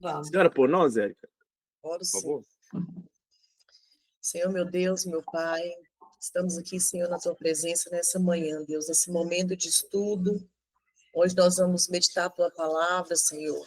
Vamos. Senhora por nós, Érica, Oro por sim. favor. Senhor, meu Deus, meu Pai, estamos aqui, Senhor, na Tua presença nessa manhã, Deus, nesse momento de estudo, onde nós vamos meditar a Tua palavra, Senhor.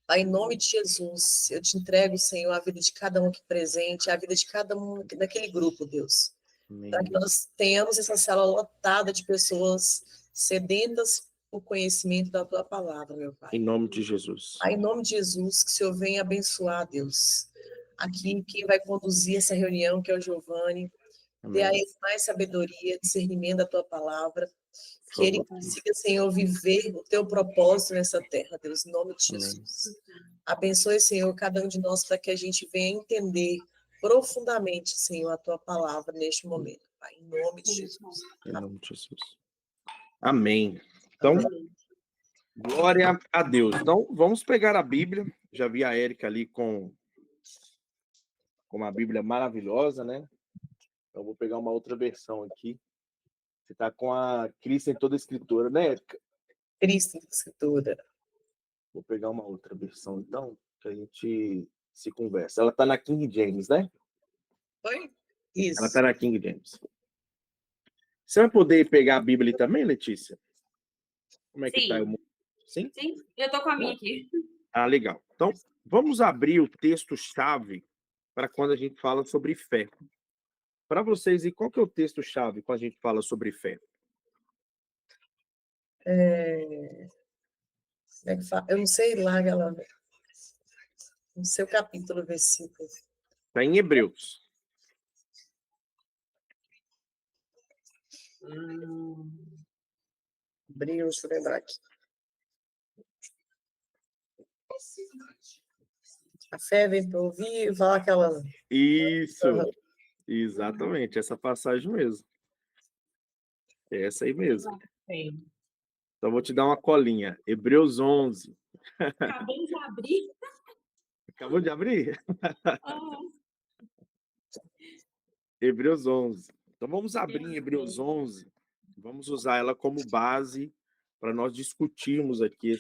Pai, em nome de Jesus, eu te entrego, Senhor, a vida de cada um aqui presente, a vida de cada um daquele grupo, Deus. Amém. Para que nós tenhamos essa sala lotada de pessoas sedentas por conhecimento da Tua palavra, meu Pai. Em nome de Jesus. Pai, em nome de Jesus, que o Senhor venha abençoar, Deus. Aqui, quem vai conduzir essa reunião, que é o Giovanni, dê a Amém. ele mais sabedoria, discernimento da Tua palavra, Por que ele favor. consiga, Senhor, viver o Teu propósito nessa terra, Deus, em nome de Amém. Jesus. Abençoe, Senhor, cada um de nós, para que a gente venha entender profundamente, Senhor, a Tua palavra neste momento, Pai, em nome de Jesus. Em nome de Jesus. Amém. Então, glória a Deus. Então, vamos pegar a Bíblia. Já vi a Érica ali com uma Bíblia maravilhosa, né? Então, vou pegar uma outra versão aqui. Você está com a Cristo em toda a Escritura, né, Érica? Cristo, Escritura. Vou pegar uma outra versão, então, que a gente se conversa. Ela está na King James, né? Foi? Ela Isso. está na King James. Você vai poder pegar a Bíblia também, Letícia? Como é que está? Sim. Sim? Sim, eu tô com a minha aqui. Ah, legal. Então, vamos abrir o texto-chave para quando a gente fala sobre fé. Para vocês, e qual que é o texto-chave quando a gente fala sobre fé? Como é que fala? Eu não sei lá, ela. No seu capítulo, versículo. Está em Hebreus. Hebreus, deixa eu lembrar aqui. A fé vem para ouvir e falar aquela. Isso, exatamente, essa passagem mesmo. É essa aí mesmo. Sim. Então, vou te dar uma colinha. Hebreus 11. Acabei de abrir. Acabou de abrir? Ah, Hebreus 11. Então, vamos abrir em Hebreus 11. Vamos usar ela como base para nós discutirmos aqui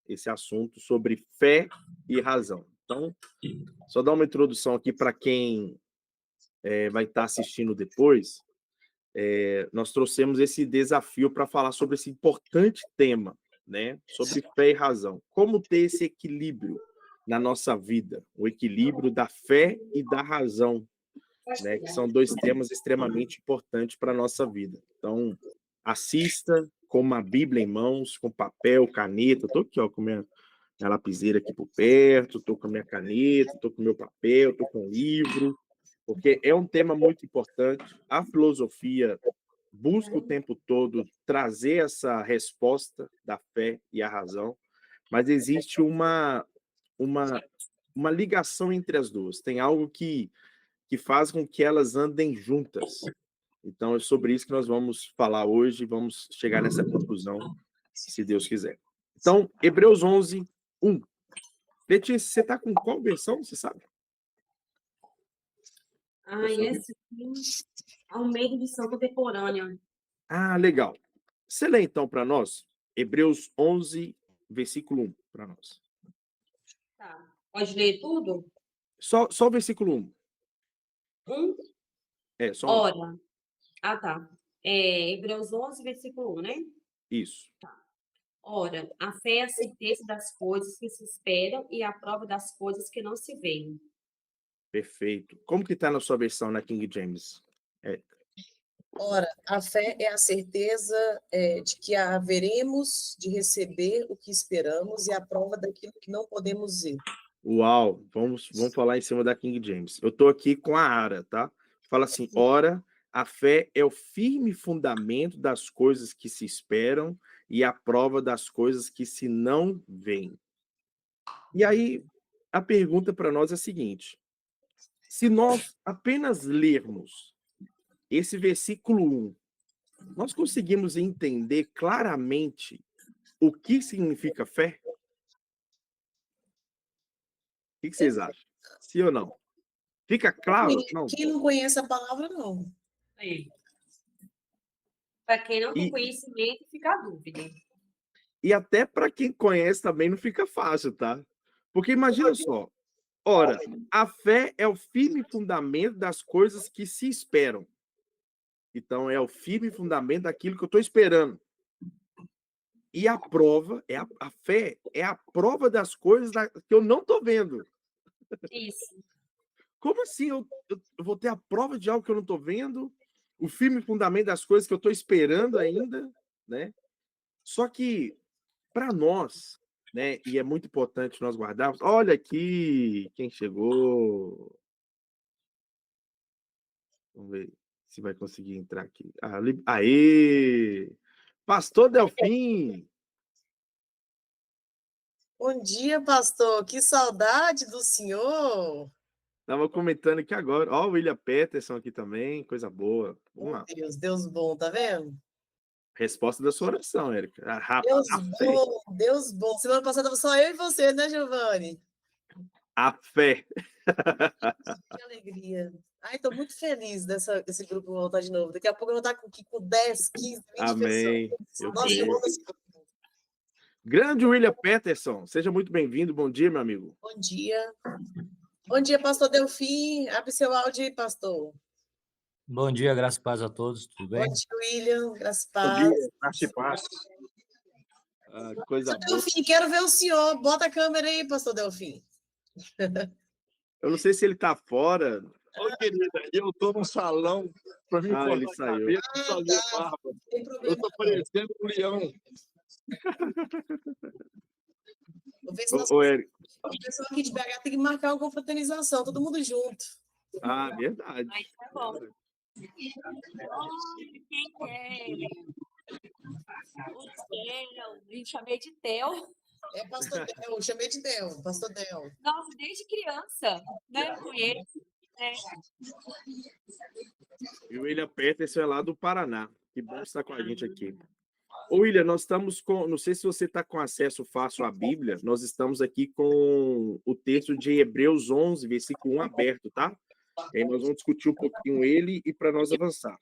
esse assunto sobre fé e razão. Então, só dar uma introdução aqui para quem vai estar assistindo depois. Nós trouxemos esse desafio para falar sobre esse importante tema, né? Sobre fé e razão. Como ter esse equilíbrio na nossa vida, o equilíbrio da fé e da razão, né? Que são dois temas extremamente importantes para a nossa vida. Então, assista com uma Bíblia em mãos, com papel, caneta. Estou aqui, ó, com minha lapiseira aqui por perto, estou com a minha caneta, estou com o meu papel, estou com o livro, porque é um tema muito importante. A filosofia busca o tempo todo trazer essa resposta da fé e a razão, mas existe uma ligação entre as duas. Tem algo que faz com que elas andem juntas. Então, é sobre isso que nós vamos falar hoje, vamos chegar nessa conclusão, se Deus quiser. Então, Hebreus 11, 1. Letícia, você está com qual versão, você sabe? esse aqui é um meio de edição contemporânea. Ah, legal. Você lê então para nós, Hebreus 11, versículo 1, para nós. Tá. Pode ler tudo? Só o versículo 1. Só um. Ora. Ah, tá. Hebreus 11, versículo 1, né? Isso. Ora, a fé é a certeza das coisas que se esperam e a prova das coisas que não se veem. Perfeito. Como que está na sua versão na King James? Ora, a fé é a certeza de que haveremos de receber o que esperamos e a prova daquilo que não podemos ver. Uau, vamos falar em cima da King James. Eu estou aqui com a Ara, tá? Fala assim, ora, a fé é o firme fundamento das coisas que se esperam e a prova das coisas que se não veem. E aí, a pergunta para nós é a seguinte, se nós apenas lermos esse versículo 1, nós conseguimos entender claramente o que significa fé? O que vocês acham? Sim ou não? Fica claro? Não. Quem não conhece a palavra, não. Para quem não tem conhecimento, fica a dúvida. E até para quem conhece também não fica fácil, tá? Porque imagina só, ora, a fé é o firme fundamento das coisas que se esperam. Então, é o firme fundamento daquilo que eu estou esperando. E a prova, a fé é a prova das coisas que eu não estou vendo. Isso. Como assim eu vou ter a prova de algo que eu não estou vendo? O firme fundamento das coisas que eu estou esperando ainda, né? Só que, para nós, né, e é muito importante nós guardarmos, olha aqui quem chegou. Vamos ver se vai conseguir entrar aqui. Aê! Pastor Delfim! Bom dia, pastor. Que saudade do senhor. Estava comentando aqui agora. Ó, o William Peterson aqui também, coisa boa. Vamos Oh, lá. Deus bom, tá vendo? Resposta da sua oração, Érica. Deus A fé. bom, Deus bom. Semana passada só eu e você, né, Giovanni? A fé. Que alegria. Ai, tô muito feliz desse grupo voltar de novo. Daqui a pouco eu vou estar com 10, 15, 20 pessoas. Amém. Eu Nossa, eu creio. amo esse grupo. Grande William Peterson, seja muito bem-vindo. Bom dia, meu amigo. Bom dia. Bom dia, pastor Delfim. Abre seu áudio aí, pastor. Bom dia, graças e paz a todos, tudo bem? Bom dia, William. Graças e Bom paz. dia, graça e paz. Coisa Pastor boa. Delfim, quero ver o senhor. Bota a câmera aí, pastor Delfim. Eu não sei se ele está fora. Ô, querida, eu estou num salão para me cortar Ele a saiu. cabeça e fazer barba. Não tem Eu problema, estou não. parecendo um leão. Vou ver se Ô, Érico. o pessoal aqui de BH tem que marcar uma confraternização, todo mundo junto. Verdade. Aí tá bom. Olha, quem quer? O Theo, me chamei de Theo. É pastor Del, chamei de Del, pastor Del. Nossa, desde criança, né? Eu conheço. Né? E o William Peterson é lá do Paraná. Que bom estar com a gente aqui. Ô, William, nós estamos com. Não sei se você está com acesso fácil à Bíblia, nós estamos aqui com o texto de Hebreus 11, versículo 1 aberto, tá? E aí nós vamos discutir um pouquinho ele e para nós avançar.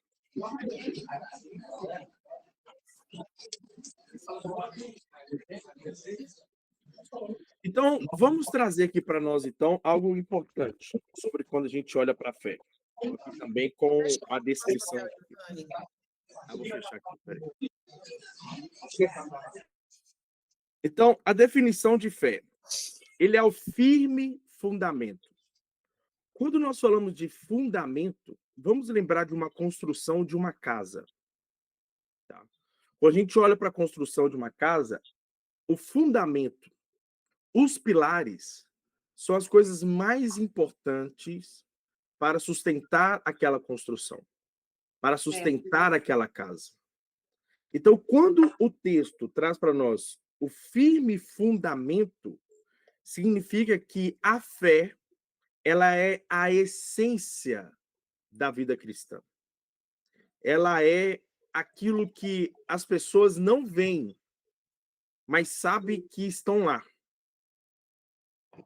Então, vamos trazer aqui para nós, então, algo importante sobre quando a gente olha para a fé. Aqui também com a descrição. Vou fechar aqui, peraí. Então, a definição de fé. Ele é o firme fundamento. Quando nós falamos de fundamento, vamos lembrar de uma construção de uma casa. Tá? Quando a gente olha para a construção de uma casa, o fundamento, os pilares, são as coisas mais importantes para sustentar aquela construção, para sustentar aquela casa. Então, quando o texto traz para nós o firme fundamento, significa que a fé, ela é a essência da vida cristã. Ela é aquilo que as pessoas não veem, mas sabem que estão lá.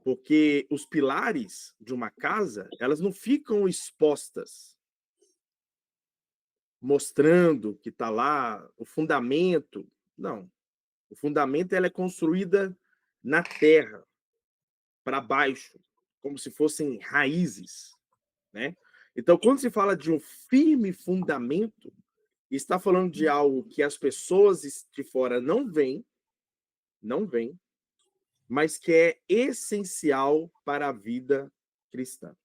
Porque os pilares de uma casa, elas não ficam expostas, mostrando que está lá o fundamento. Não. O fundamento ela é construída na terra, para baixo, como se fossem raízes, né? Então, quando se fala de um firme fundamento, está falando de algo que as pessoas de fora não veem, mas que é essencial para a vida cristã.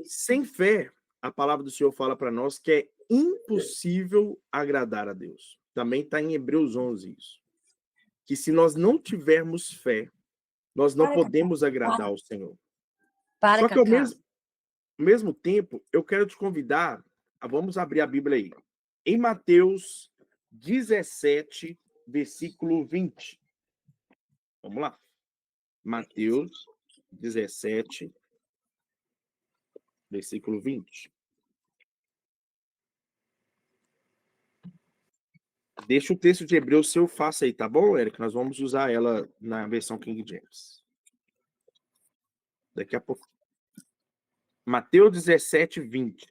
Sem fé, a palavra do Senhor fala para nós que é impossível agradar a Deus. Também está em Hebreus 11 isso. Que se nós não tivermos fé, nós não podemos agradar ao Senhor. Só que ao mesmo tempo, eu quero te convidar, vamos abrir a Bíblia aí, em Mateus 17, versículo 20. Vamos lá. Mateus 17, versículo 20. Deixa o texto de Hebreus seu faça aí, tá bom, Érico? Nós vamos usar ela na versão King James. Daqui a pouco. Mateus 17, 20.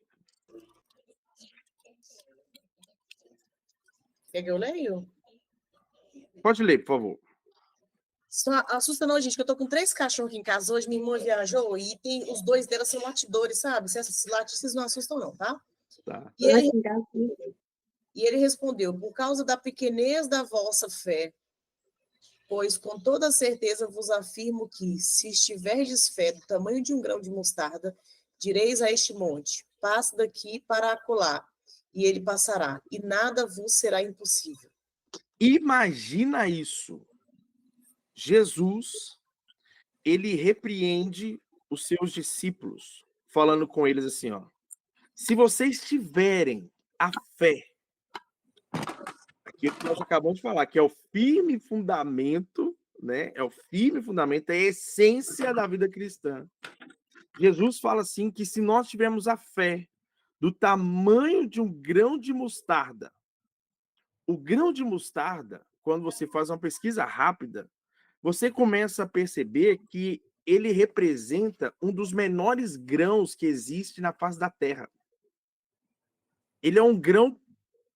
Quer que eu leio? Pode ler, por favor. Isso não assusta não, gente, que eu tô com 3 cachorros aqui em casa hoje, minha irmã viajou e tem os 2 delas são latidores, sabe? Se esses latidos, vocês não assustam não, tá? Tá. E ele respondeu, por causa da pequenez da vossa fé, pois com toda certeza vos afirmo que, se estiverdes fé do tamanho de um grão de mostarda, direis a este monte, passe daqui para acolá, e ele passará, e nada vos será impossível. Imagina isso. Jesus, ele repreende os seus discípulos, falando com eles assim, ó: se vocês tiverem a fé, aquilo que nós acabamos de falar, que é o firme fundamento, né? É o firme fundamento, é a essência da vida cristã. Jesus fala assim que se nós tivermos a fé do tamanho de um grão de mostarda, o grão de mostarda, quando você faz uma pesquisa rápida, você começa a perceber que ele representa um dos menores grãos que existe na face da Terra. Ele é um grão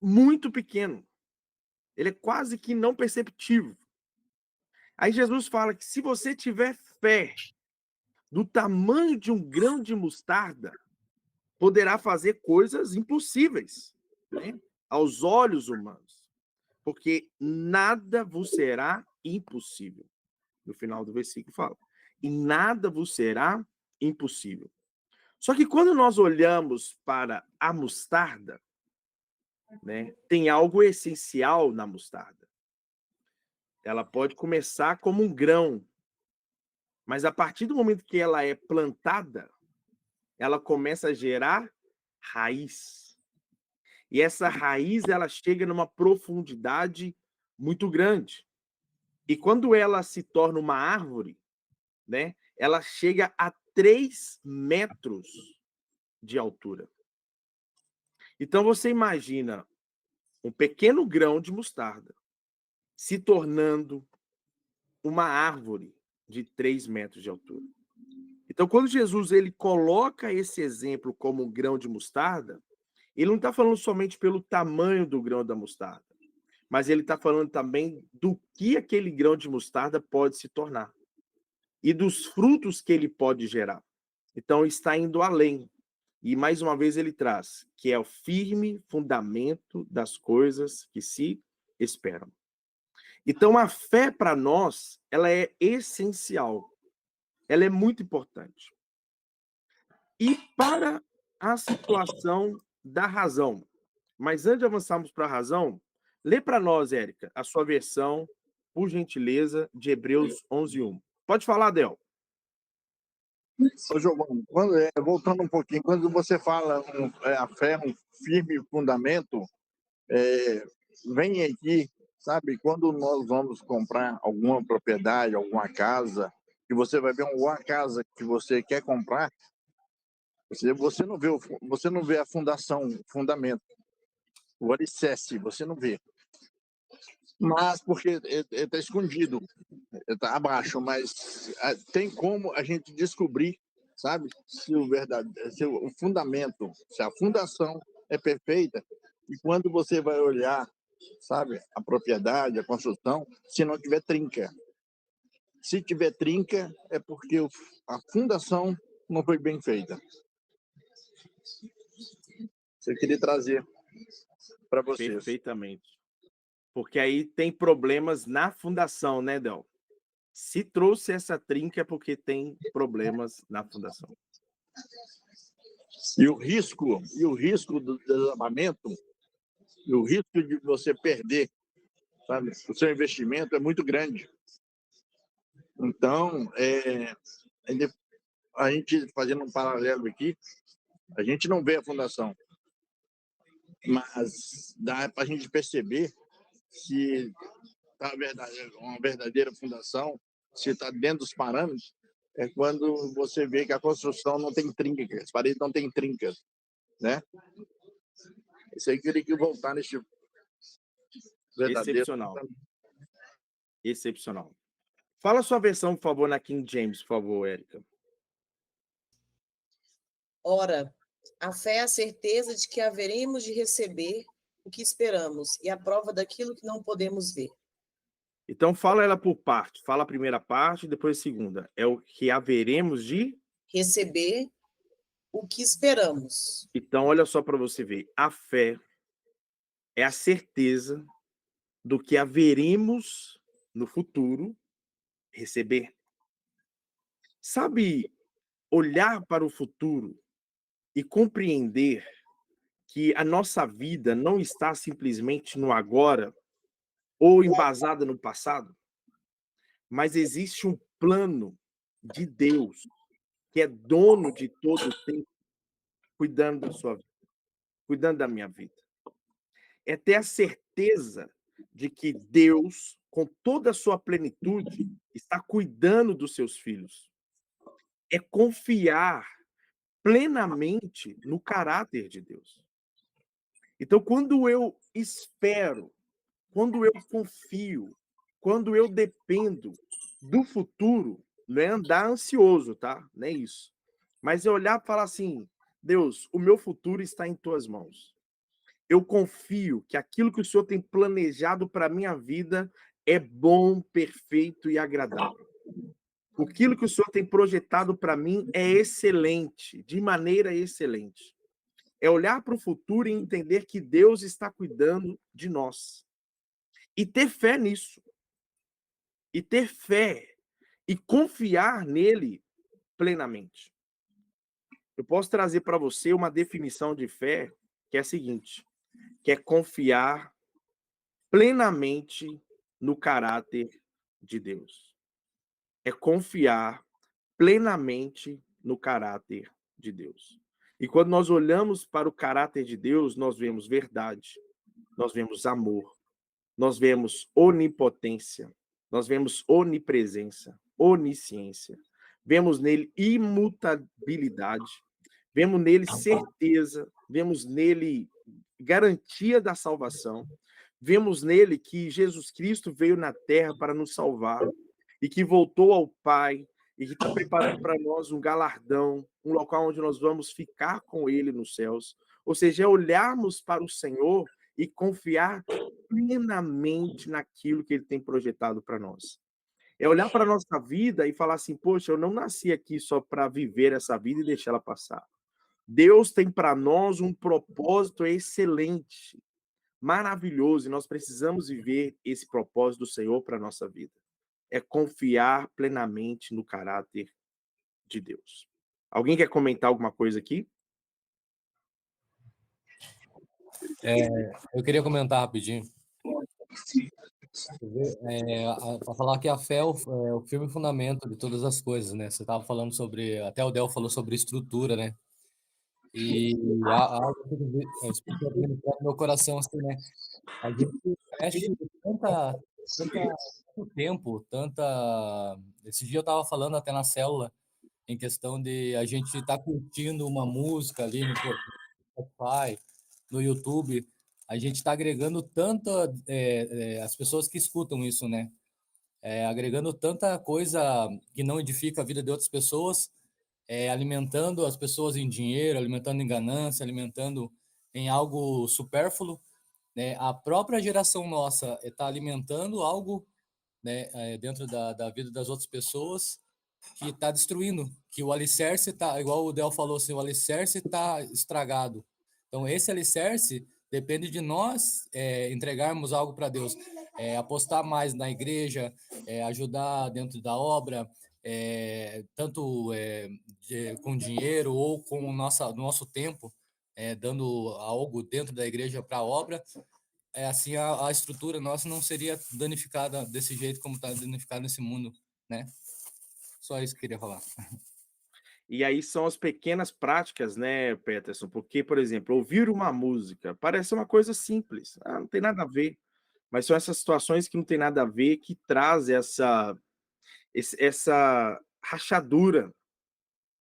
muito pequeno. Ele é quase que não perceptível. Aí Jesus fala que se você tiver fé do tamanho de um grão de mostarda, poderá fazer coisas impossíveis, né? Aos olhos humanos. Porque nada vos será impossível. No final do versículo fala. E nada vos será impossível. Só que quando nós olhamos para a mostarda, né, tem algo essencial na mostarda. Ela pode começar como um grão, mas a partir do momento que ela é plantada, ela começa a gerar raiz. E essa raiz, ela chega numa profundidade muito grande. E quando ela se torna uma árvore, né, ela chega a 3 metros de altura. Então você imagina um pequeno grão de mostarda se tornando uma árvore de 3 metros de altura. Então, quando Jesus ele coloca esse exemplo como um grão de mostarda, ele não está falando somente pelo tamanho do grão da mostarda, mas ele está falando também do que aquele grão de mostarda pode se tornar e dos frutos que ele pode gerar. Então, está indo além. E, mais uma vez, ele traz que é o firme fundamento das coisas que se esperam. Então, a fé para nós, ela é essencial. Ela é muito importante. E para a situação da razão. Mas antes de avançarmos para a razão, lê para nós, Érica, a sua versão, por gentileza, de Hebreus 11:1. Pode falar, Del. Ô, Giovanni, voltando um pouquinho, quando você fala a fé é um firme fundamento, vem aqui, sabe, quando nós vamos comprar alguma propriedade, alguma casa, que você vai ver uma casa que você quer comprar, você não vê a fundação, o fundamento, o alicerce, você não vê. Mas porque está escondido, está abaixo, mas tem como a gente descobrir, sabe, se o fundamento, se a fundação é perfeita, e quando você vai olhar, sabe, a propriedade, a construção, se não tiver trinca. Se tiver trinca, é porque a fundação não foi bem feita. Eu queria trazer para vocês. Perfeitamente. Porque aí tem problemas na fundação, né, Del? Se trouxe essa trinca é porque tem problemas na fundação. E o risco do desabamento, e o risco de você perder, sabe, o seu investimento é muito grande. Então, a gente fazendo um paralelo aqui, a gente não vê a fundação, mas dá para a gente perceber se está uma verdadeira fundação, se está dentro dos parâmetros, é quando você vê que a construção não tem trincas, as paredes não têm trincas, né? Isso aí queria que voltar nesse verdadeiro. Excepcional. Excepcional. Fala a sua versão, por favor, na King James, por favor, Érica. Ora, a fé é a certeza de que haveremos de receber o que esperamos e a prova daquilo que não podemos ver. Então, fala ela por parte. Fala a primeira parte, depois a segunda. É o que haveremos de... Receber o que esperamos. Então, olha só para você ver. A fé é a certeza do que haveremos no futuro receber. Sabe, olhar para o futuro e compreender que a nossa vida não está simplesmente no agora ou embasada no passado, mas existe um plano de Deus que é dono de todo o tempo, cuidando da sua vida, cuidando da minha vida. É ter a certeza de que Deus, com toda a sua plenitude, está cuidando dos seus filhos. É confiar plenamente no caráter de Deus. Então, quando eu espero, quando eu confio, quando eu dependo do futuro, não é andar ansioso, tá? Não é isso. Mas é olhar e falar assim: Deus, o meu futuro está em tuas mãos. Eu confio que aquilo que o Senhor tem planejado para a minha vida é bom, perfeito e agradável. Aquilo que o Senhor tem projetado para mim é excelente, de maneira excelente. É olhar para o futuro e entender que Deus está cuidando de nós. E ter fé nisso. E ter fé e confiar nele plenamente. Eu posso trazer para você uma definição de fé que é a seguinte, que é confiar plenamente no caráter de Deus. É confiar plenamente no caráter de Deus. E quando nós olhamos para o caráter de Deus, nós vemos verdade, nós vemos amor, nós vemos onipotência, nós vemos onipresença, onisciência, vemos nele imutabilidade, vemos nele certeza, vemos nele garantia da salvação, vemos nele que Jesus Cristo veio na terra para nos salvar e que voltou ao Pai e que está preparando para nós um galardão, um local onde nós vamos ficar com ele nos céus. Ou seja, é olharmos para o Senhor e confiar plenamente naquilo que ele tem projetado para nós. É olhar para a nossa vida e falar assim, poxa, eu não nasci aqui só para viver essa vida e deixar ela passar. Deus tem para nós um propósito excelente, maravilhoso, e nós precisamos viver esse propósito do Senhor para a nossa vida. É confiar plenamente no caráter de Deus. Alguém quer comentar alguma coisa aqui? Eu queria comentar rapidinho. Para falar que a fé é o firme fundamento de todas as coisas, né? Você estava falando sobre, até o Del falou sobre estrutura, né? E algo que explica no meu coração, assim, né? A gente investe tanto tempo, tanta... Esse dia eu estava falando até na célula, em questão de a gente estar curtindo uma música ali no Spotify, no YouTube, a gente está agregando tanto as pessoas que escutam isso, né? Agregando tanta coisa que não edifica a vida de outras pessoas, alimentando as pessoas em dinheiro, alimentando em ganância, alimentando em algo supérfluo, né? A própria geração nossa está alimentando algo, né, dentro da vida das outras pessoas que está destruindo, que o alicerce está, igual o Del falou assim, o alicerce está estragado. Então, esse alicerce depende de nós entregarmos algo para Deus, apostar mais na igreja, ajudar dentro da obra, tanto com dinheiro ou com o nosso tempo, dando algo dentro da igreja para a obra, assim a estrutura nossa não seria danificada desse jeito como está danificada nesse mundo, né? Só isso que eu queria falar. E aí são as pequenas práticas, né, Peterson? Porque, por exemplo, ouvir uma música parece uma coisa simples, não tem nada a ver. Mas são essas situações que não tem nada a ver que traz essa rachadura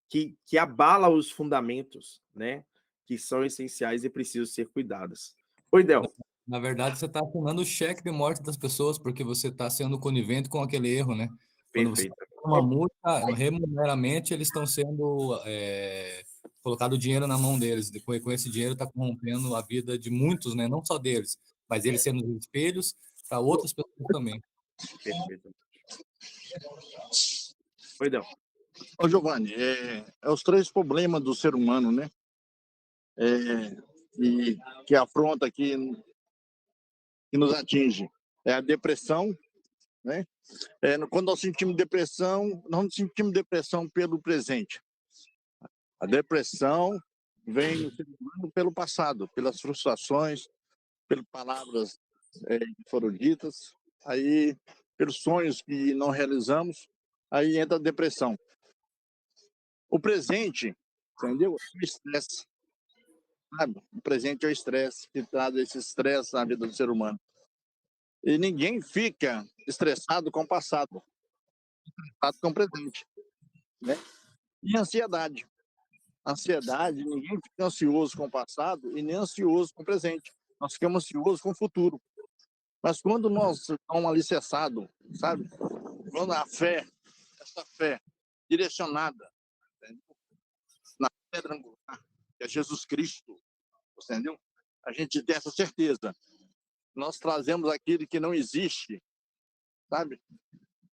que abala os fundamentos, né? Que são essenciais e precisam ser cuidadas. Oi, Del. Na verdade, você está assinando o cheque de morte das pessoas, porque você está sendo conivente com aquele erro, né? Quando você Perfeito. tem uma multa, remuneramente, eles estão sendo colocado dinheiro na mão deles. Depois, com esse dinheiro, está corrompendo a vida de muitos, né? Não só deles, mas eles sendo os espelhos para outras pessoas também. Perfeito. Oi, Del. Ô, Giovanni, os três problemas do ser humano, né? E que afronta, que nos atinge. É a depressão, né? Quando nós sentimos depressão, nós não sentimos depressão pelo presente. A depressão vem no ser humano pelo passado, pelas frustrações, pelas palavras que foram ditas, aí pelos sonhos que não realizamos, aí entra a depressão. O presente, entendeu? É o estresse, sabe? O presente é o estresse, que traz esse estresse na vida do ser humano. E ninguém fica estressado com o passado, estressado com o presente, né? E ansiedade. Ansiedade, ninguém fica ansioso com o passado e nem ansioso com o presente. Nós ficamos ansiosos com o futuro. Mas quando nós estamos alicerçados, sabe? Quando a fé, essa fé direcionada, entendeu? Na pedra angular, que é Jesus Cristo, entendeu? A gente tem essa certeza. Nós trazemos aquilo que não existe, sabe?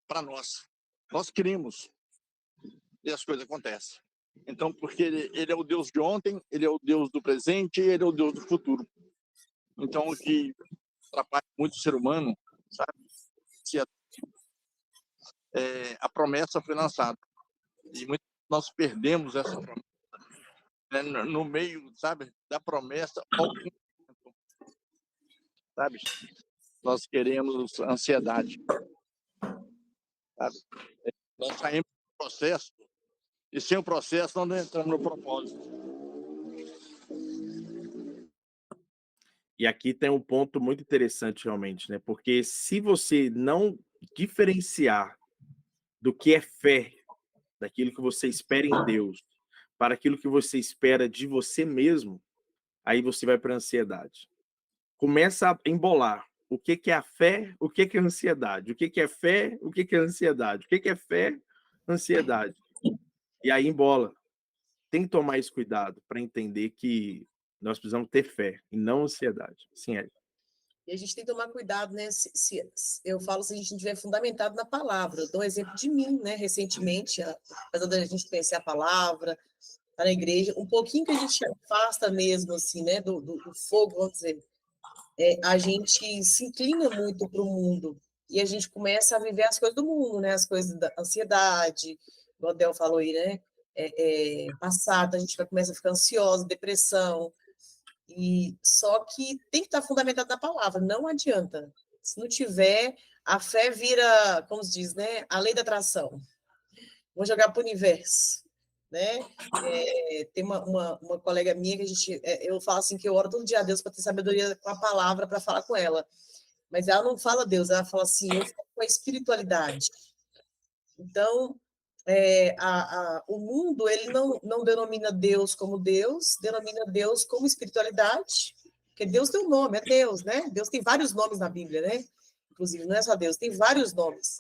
Para nós. Nós criamos e as coisas acontecem. Então, porque ele é o Deus de ontem, ele é o Deus do presente, ele é o Deus do futuro. Então, o que atrapalha muito o ser humano, sabe? Se a promessa foi lançada. E nós perdemos essa promessa, né? No meio, sabe, da promessa ao cumprimento, sabe? Nós queremos ansiedade, sabe? Nós saímos do processo e sem o processo nós não entramos no propósito. E aqui tem um ponto muito interessante realmente, né? Porque se você não diferenciar do que é fé, daquilo que você espera em Deus, para aquilo que você espera de você mesmo, aí você vai para a ansiedade. Começa a embolar. O que é a fé? O que é a ansiedade? O que é fé? O que é ansiedade? O que é fé? Ansiedade. E aí embola. Tem que tomar esse cuidado para entender que nós precisamos ter fé e não ansiedade. Sim, Érica. E a gente tem que tomar cuidado, né? Eu falo se a gente não estiver fundamentado na palavra. Eu dou um exemplo de mim, né? Recentemente, apesar da gente conhecer a palavra, tá na igreja, um pouquinho que a gente afasta mesmo, assim, né? Do fogo, vamos dizer. A gente se inclina muito para o mundo e a gente começa a viver as coisas do mundo, né? As coisas da ansiedade, o Adel falou aí, né? Passado, a gente vai começar a ficar ansiosa, depressão. E só que tem que estar fundamentado na palavra, não adianta. Se não tiver, a fé vira, como se diz, né? A lei da atração. Vou jogar para o universo, né? Tem uma colega minha que eu falo assim que eu oro todo dia a Deus para ter sabedoria com a palavra para falar com ela. Mas ela não fala Deus, ela fala assim, eu falo com a espiritualidade. Então, o mundo ele não denomina Deus como Deus, denomina Deus como espiritualidade, porque Deus tem um nome, é Deus, né? Deus tem vários nomes na Bíblia, né? Inclusive, não é só Deus, tem vários nomes.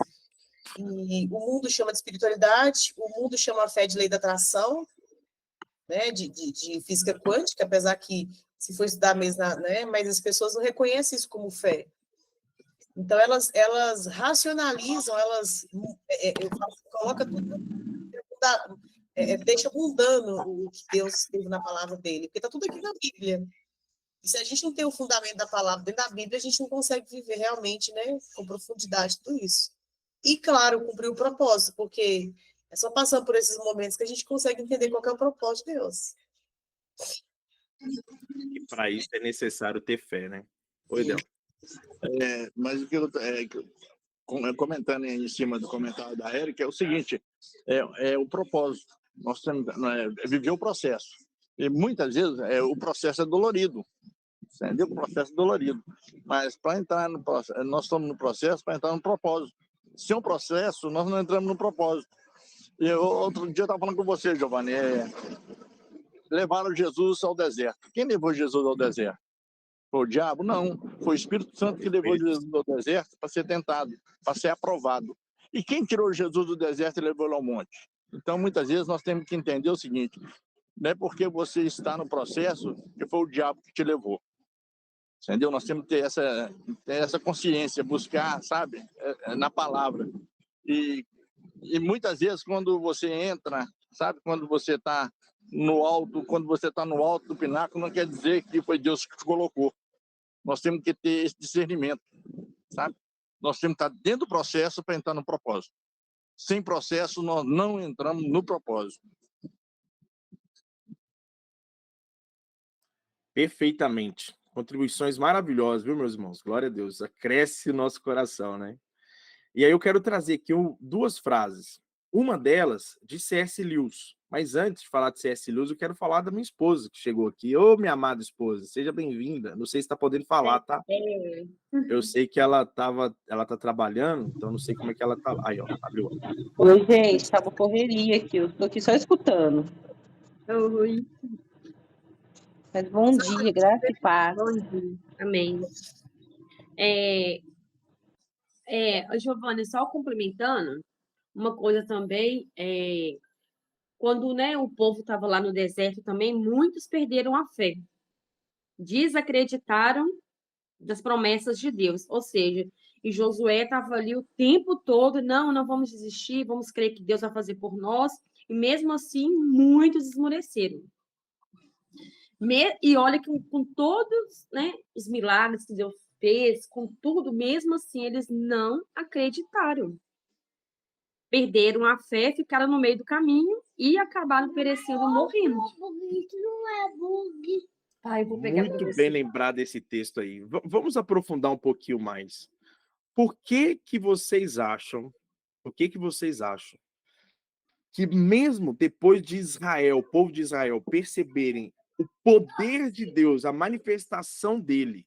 E o mundo chama de espiritualidade, o mundo chama a fé de lei da atração, né? De física quântica, apesar que, se for estudar mesmo, né? Mas as pessoas não reconhecem isso como fé. Então, elas racionalizam, colocam tudo, deixa mundano o que Deus teve na palavra dele, porque está tudo aqui na Bíblia. E se a gente não tem o fundamento da palavra dentro da Bíblia, a gente não consegue viver realmente, né, com profundidade tudo isso. E, claro, cumprir o propósito, porque é só passando por esses momentos que a gente consegue entender qual é o propósito de Deus. E para isso é necessário ter fé, né? Oi, Del. Mas o que eu comentando em cima do comentário da Érica é o seguinte, o propósito. Nós temos viver o processo. E muitas vezes o processo é dolorido. Entendeu? O processo é dolorido. Mas para entrar no processo, nós estamos no processo para entrar no propósito. Sem um processo, nós não entramos no propósito. E outro dia eu estava falando com você, Giovanni, levaram Jesus ao deserto. Quem levou Jesus ao deserto? Foi o diabo? Não. Foi o Espírito Santo que levou Jesus ao deserto para ser tentado, para ser aprovado. E quem tirou Jesus do deserto e levou ele ao monte? Então, muitas vezes, nós temos que entender o seguinte, não é porque você está no processo que foi o diabo que te levou. entendeu? Nós temos que ter essa consciência, buscar, sabe, na palavra. E muitas vezes, quando você entra, sabe, quando você está no alto do pináculo, não quer dizer que foi Deus que te colocou. Nós temos que ter esse discernimento, sabe? Nós temos que estar dentro do processo para entrar no propósito. Sem processo, nós não entramos no propósito. Perfeitamente. Contribuições maravilhosas, viu, meus irmãos? Glória a Deus. Acresce o nosso coração, né? E aí eu quero trazer aqui duas frases. Uma delas de C.S. Lewis. Mas antes de falar de C.S. Lewis, eu quero falar da minha esposa que chegou aqui. Ô, minha amada esposa, seja bem-vinda. Não sei se está podendo falar, tá? Eu sei que ela tá trabalhando, então não sei como é que ela tá. Aí, ó, abriu. Oi, gente, tá uma correria aqui. Eu tô aqui só escutando. Oi, Mas bom dia, graça e paz. bom dia. Amém. Giovanni, só complementando, uma coisa também, quando, né, o povo estava lá no deserto também, muitos perderam a fé. Desacreditaram das promessas de Deus. Ou seja, e Josué estava ali o tempo todo, não vamos desistir, vamos crer que Deus vai fazer por nós. E mesmo assim, muitos esmoreceram. E olha que com todos, né, os milagres que Deus fez, com tudo, mesmo assim, eles não acreditaram. Perderam a fé, ficaram no meio do caminho e acabaram perecendo, morrendo. Isso não é bug. Tá, eu vou pegar pra Muito você. bem lembrado desse texto aí. Vamos aprofundar um pouquinho mais. Por que vocês acham que mesmo depois de Israel, o povo de Israel, perceberem o poder de Deus, a manifestação dele,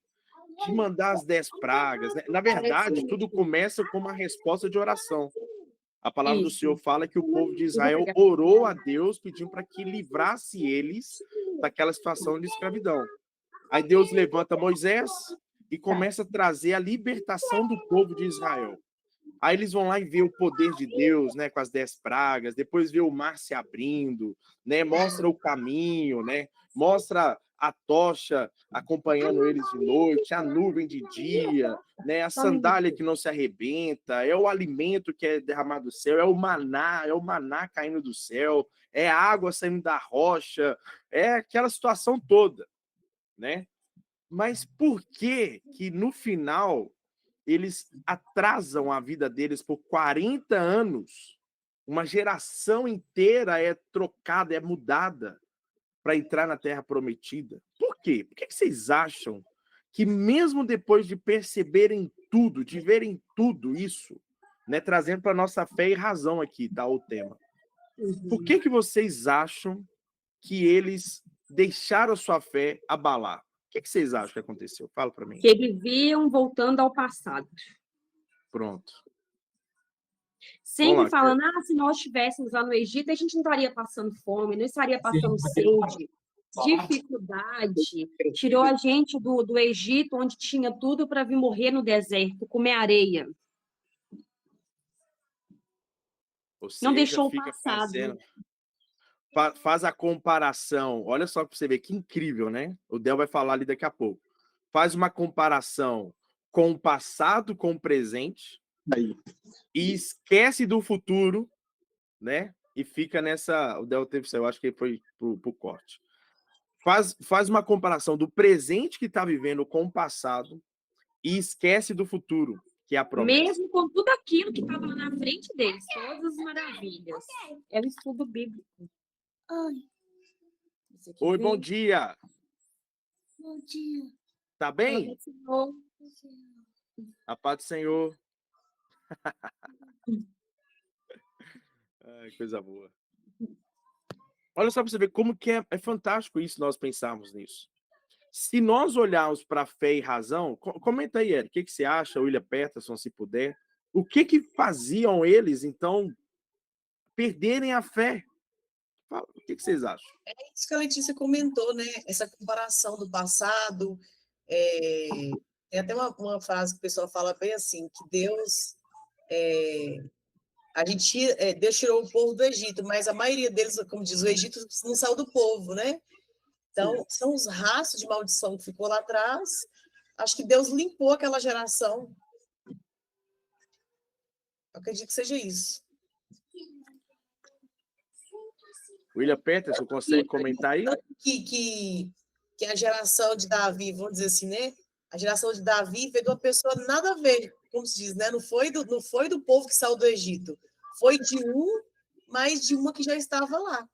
de mandar as 10 pragas, né? Na verdade, tudo começa com uma resposta de oração. A palavra do Isso. Senhor fala que o povo de Israel orou a Deus pedindo para que livrasse eles daquela situação de escravidão. Aí Deus levanta Moisés e começa a trazer a libertação do povo de Israel. Aí eles vão lá e vê o poder de Deus, né, com as 10 pragas, depois vê o mar se abrindo, né, mostra o caminho, né, mostra a tocha acompanhando eles de noite, a nuvem de dia, né, a sandália que não se arrebenta, é o alimento que é derramado do céu, é o maná caindo do céu, é a água saindo da rocha, é aquela situação toda, né? Mas por que no final eles atrasam a vida deles por 40 anos? Uma geração inteira é trocada, é mudada para entrar na Terra Prometida. Por quê? Por que vocês acham que mesmo depois de perceberem tudo, de verem tudo isso, né, trazendo para nossa fé e razão aqui, tá, o tema. Por que vocês acham que eles deixaram a sua fé abalar? O que vocês acham que aconteceu? Fala para mim. Que viviam voltando ao passado. Pronto. Sempre lá, falando, se nós estivéssemos lá no Egito, a gente não estaria passando fome, não estaria passando sede, dificuldade. Tirou a gente do Egito, onde tinha tudo para vir morrer no deserto, comer areia. Ou seja, Não deixou o fica passado. Faz a comparação. Olha só para você ver que incrível, né? O Del vai falar ali daqui a pouco. Faz uma comparação com o passado, com o presente, Aí. e esquece do futuro, né? E fica nessa. O Del teve, eu acho que foi pro corte. Faz uma comparação do presente que está vivendo com o passado e esquece do futuro, que é a promessa. Mesmo com tudo aquilo que estava lá na frente deles, todas as maravilhas. É o estudo bíblico. Oi, bom dia. Bom dia. Tá bem? A paz do Senhor. Ai, coisa boa. Olha só para você ver como que é fantástico isso, nós pensarmos nisso. Se nós olharmos para a fé e razão, comenta aí, Eric, o que você acha, William Peterson, se puder, o que faziam eles, então, perderem a fé? Fala, o que vocês acham? É isso que a Letícia comentou, né? Essa comparação do passado. Tem até uma frase que o pessoal fala bem assim, que Deus tirou o povo do Egito, mas a maioria deles, como diz, o Egito não saiu do povo, né? Então, são os rastros de maldição que ficou lá atrás, Acho que Deus limpou aquela geração. Eu acredito que seja isso. William Peterson, consegue comentar aí? Que a geração de Davi, vamos dizer assim, né? A geração de Davi veio de uma pessoa nada a ver, como se diz, né? Não foi do povo que saiu do Egito. Foi mas de uma que já estava lá.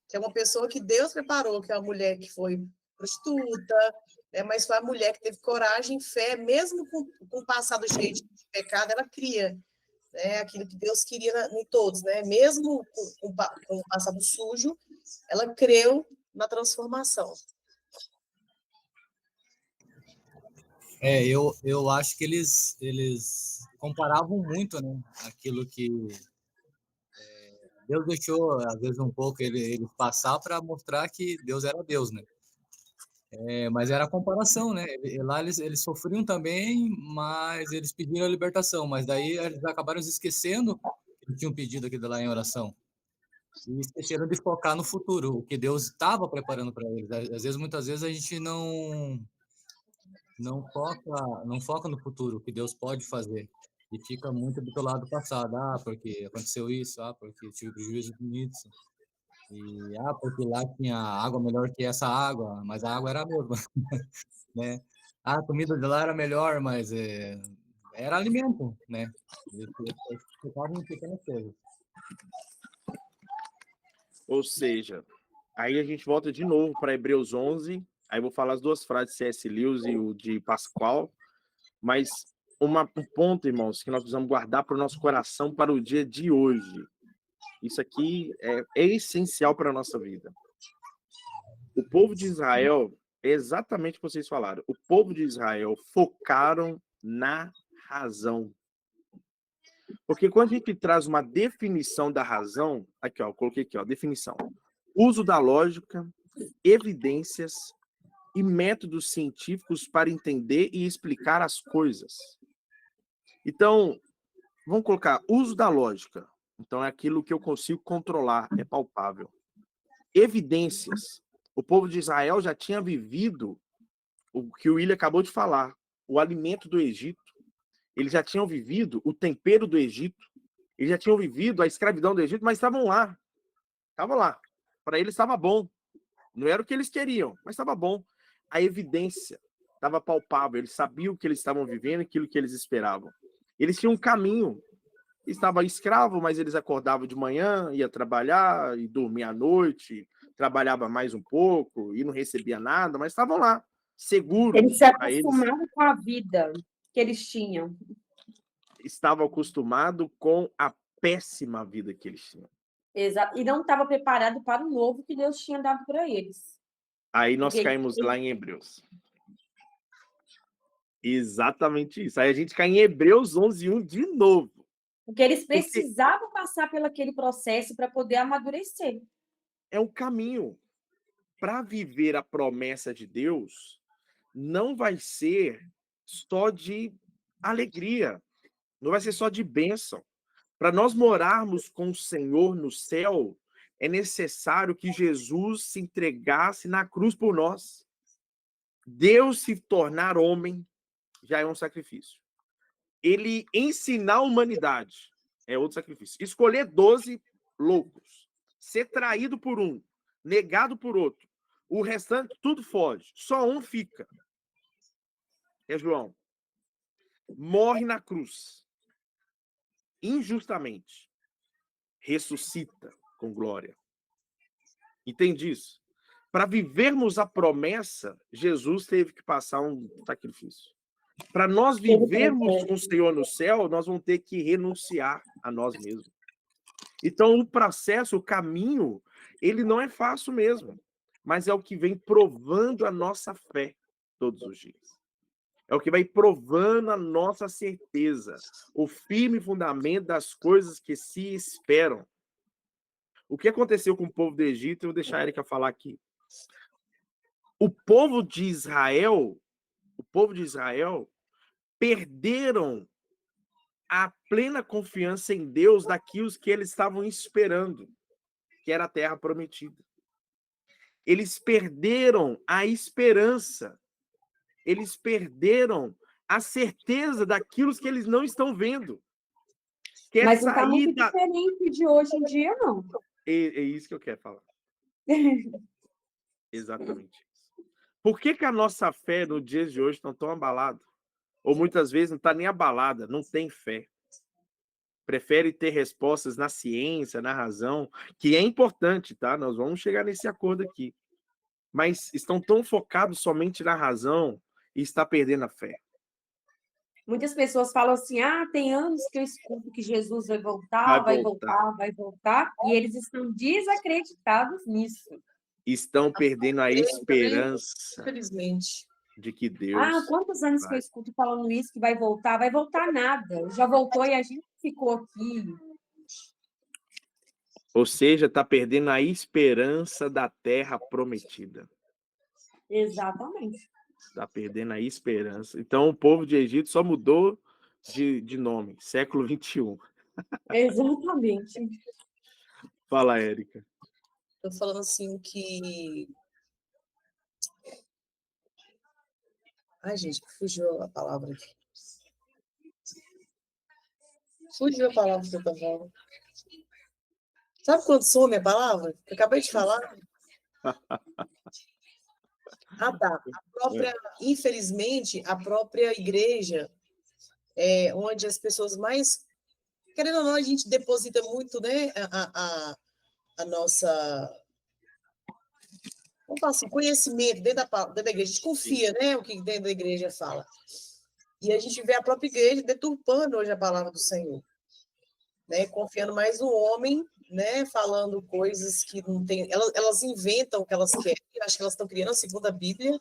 Que é uma pessoa que Deus preparou, que é uma mulher que foi prostituta, né? Mas foi a mulher que teve coragem, fé, mesmo com o passado cheio de pecado, ela cria, né? Aquilo que Deus queria em todos, né? Mesmo com o passado sujo, ela creu na transformação. Eu acho que eles comparavam muito, né? Aquilo que Deus deixou, às vezes, um pouco eles passar para mostrar que Deus era Deus, né? Mas era a comparação, né? Lá eles sofriam também, mas eles pediram a libertação. Mas daí eles acabaram se esquecendo que tinham pedido aquilo lá em oração. E esqueceram de focar no futuro, o que Deus estava preparando para eles. Às vezes, muitas vezes, a gente não foca no futuro, o que Deus pode fazer. E fica muito do lado passado. Porque aconteceu isso. Porque tive prejuízo nisso. E, porque lá tinha água melhor que essa água, mas a água era a mesma, né? A comida de lá era melhor, mas era alimento, né? Eles focavam em pequenas coisas. Ou seja, aí a gente volta de novo para Hebreus 11, aí eu vou falar as duas frases de C.S. Lewis e o de Pascoal, mas um ponto, irmãos, que nós precisamos guardar para o nosso coração para o dia de hoje. Isso aqui é essencial para a nossa vida. O povo de Israel, é exatamente o que vocês falaram, o povo de Israel focaram na razão. Porque quando a gente traz uma definição da razão, aqui, ó, eu coloquei aqui, ó, definição. Uso da lógica, evidências e métodos científicos para entender e explicar as coisas. Então, vamos colocar uso da lógica. Então, é aquilo que eu consigo controlar, é palpável. Evidências. O povo de Israel já tinha vivido o que o William acabou de falar, o alimento do Egito. Eles já tinham vivido o tempero do Egito. Eles já tinham vivido a escravidão do Egito, mas estavam lá. Estavam lá. Para eles estava bom. Não era o que eles queriam, mas estava bom. A evidência estava palpável. Eles sabiam o que eles estavam vivendo, aquilo que eles esperavam. Eles tinham um caminho. Estavam escravos, mas eles acordavam de manhã, ia trabalhar e dormia à noite, trabalhava mais um pouco e não recebia nada, mas estavam lá, seguros. Eles se acostumavam com a vida que eles tinham. Estavam acostumados com a péssima vida que eles tinham. Exato. E não estava preparado para o novo que Deus tinha dado para eles. Aí nós caímos lá em Hebreus. Exatamente isso. Aí a gente cai em Hebreus 11:1 de novo. Porque eles precisavam passar pelo aquele processo para poder amadurecer. É um caminho. Para viver a promessa de Deus, não vai ser só de alegria, não vai ser só de bênção. Para nós morarmos com o Senhor no céu, é necessário que Jesus se entregasse na cruz por nós. Deus se tornar homem já é um sacrifício. Ele ensinar a humanidade é outro sacrifício. Escolher 12 loucos, ser traído por um, negado por outro, o restante tudo foge, só um fica. É João. Morre na cruz, injustamente, ressuscita com glória. Entende isso? Para vivermos a promessa, Jesus teve que passar um sacrifício. Para nós vivermos com o Senhor no céu, nós vamos ter que renunciar a nós mesmos. Então, o processo, o caminho, ele não é fácil mesmo, mas é o que vem provando a nossa fé todos os dias. É o que vai provando a nossa certeza, o firme fundamento das coisas que se esperam. O que aconteceu com o povo do Egito, eu vou deixar a Erika falar aqui. O povo de Israel perderam a plena confiança em Deus daquilo que eles estavam esperando, que era a terra prometida. Eles perderam a esperança eles perderam a certeza daquilo que eles não estão vendo. Quer Mas não está sair muito da... diferente de hoje em dia, não. É isso que eu quero falar. Exatamente isso. Por que a nossa fé nos dias de hoje está tão abalada? Ou muitas vezes não está nem abalada, não tem fé. Prefere ter respostas na ciência, na razão, que é importante, tá? Nós vamos chegar nesse acordo aqui. Mas estão tão focados somente na razão e está perdendo a fé. Muitas pessoas falam assim, tem anos que eu escuto que Jesus vai Vai voltar, vai voltar. voltar, vai voltar, e eles estão desacreditados nisso. Estão perdendo a esperança Infelizmente. de que Deus Quantos anos que eu escuto falando isso, que vai voltar nada. Já voltou e a gente ficou aqui. Ou seja, está perdendo a esperança da terra prometida. Exatamente. Está perdendo a esperança. Então, o povo de Egito só mudou de nome, século XXI. Exatamente. Fala, Érica. Estou falando assim que... Ai, gente, fugiu a palavra aqui. Fugiu a palavra que eu estava falando. Sabe quando some a palavra? Eu acabei de falar. Tá. Infelizmente, a própria igreja, onde as pessoas mais... Querendo ou não, a gente deposita muito, né, a nossa... Vamos falar assim, conhecimento dentro da igreja. A gente confia, né, o que dentro da igreja fala. E a gente vê a própria igreja deturpando hoje a palavra do Senhor, né, confiando mais no homem, né, falando coisas que não tem... Elas inventam o que elas querem. Eu acho que elas estão criando a segunda Bíblia.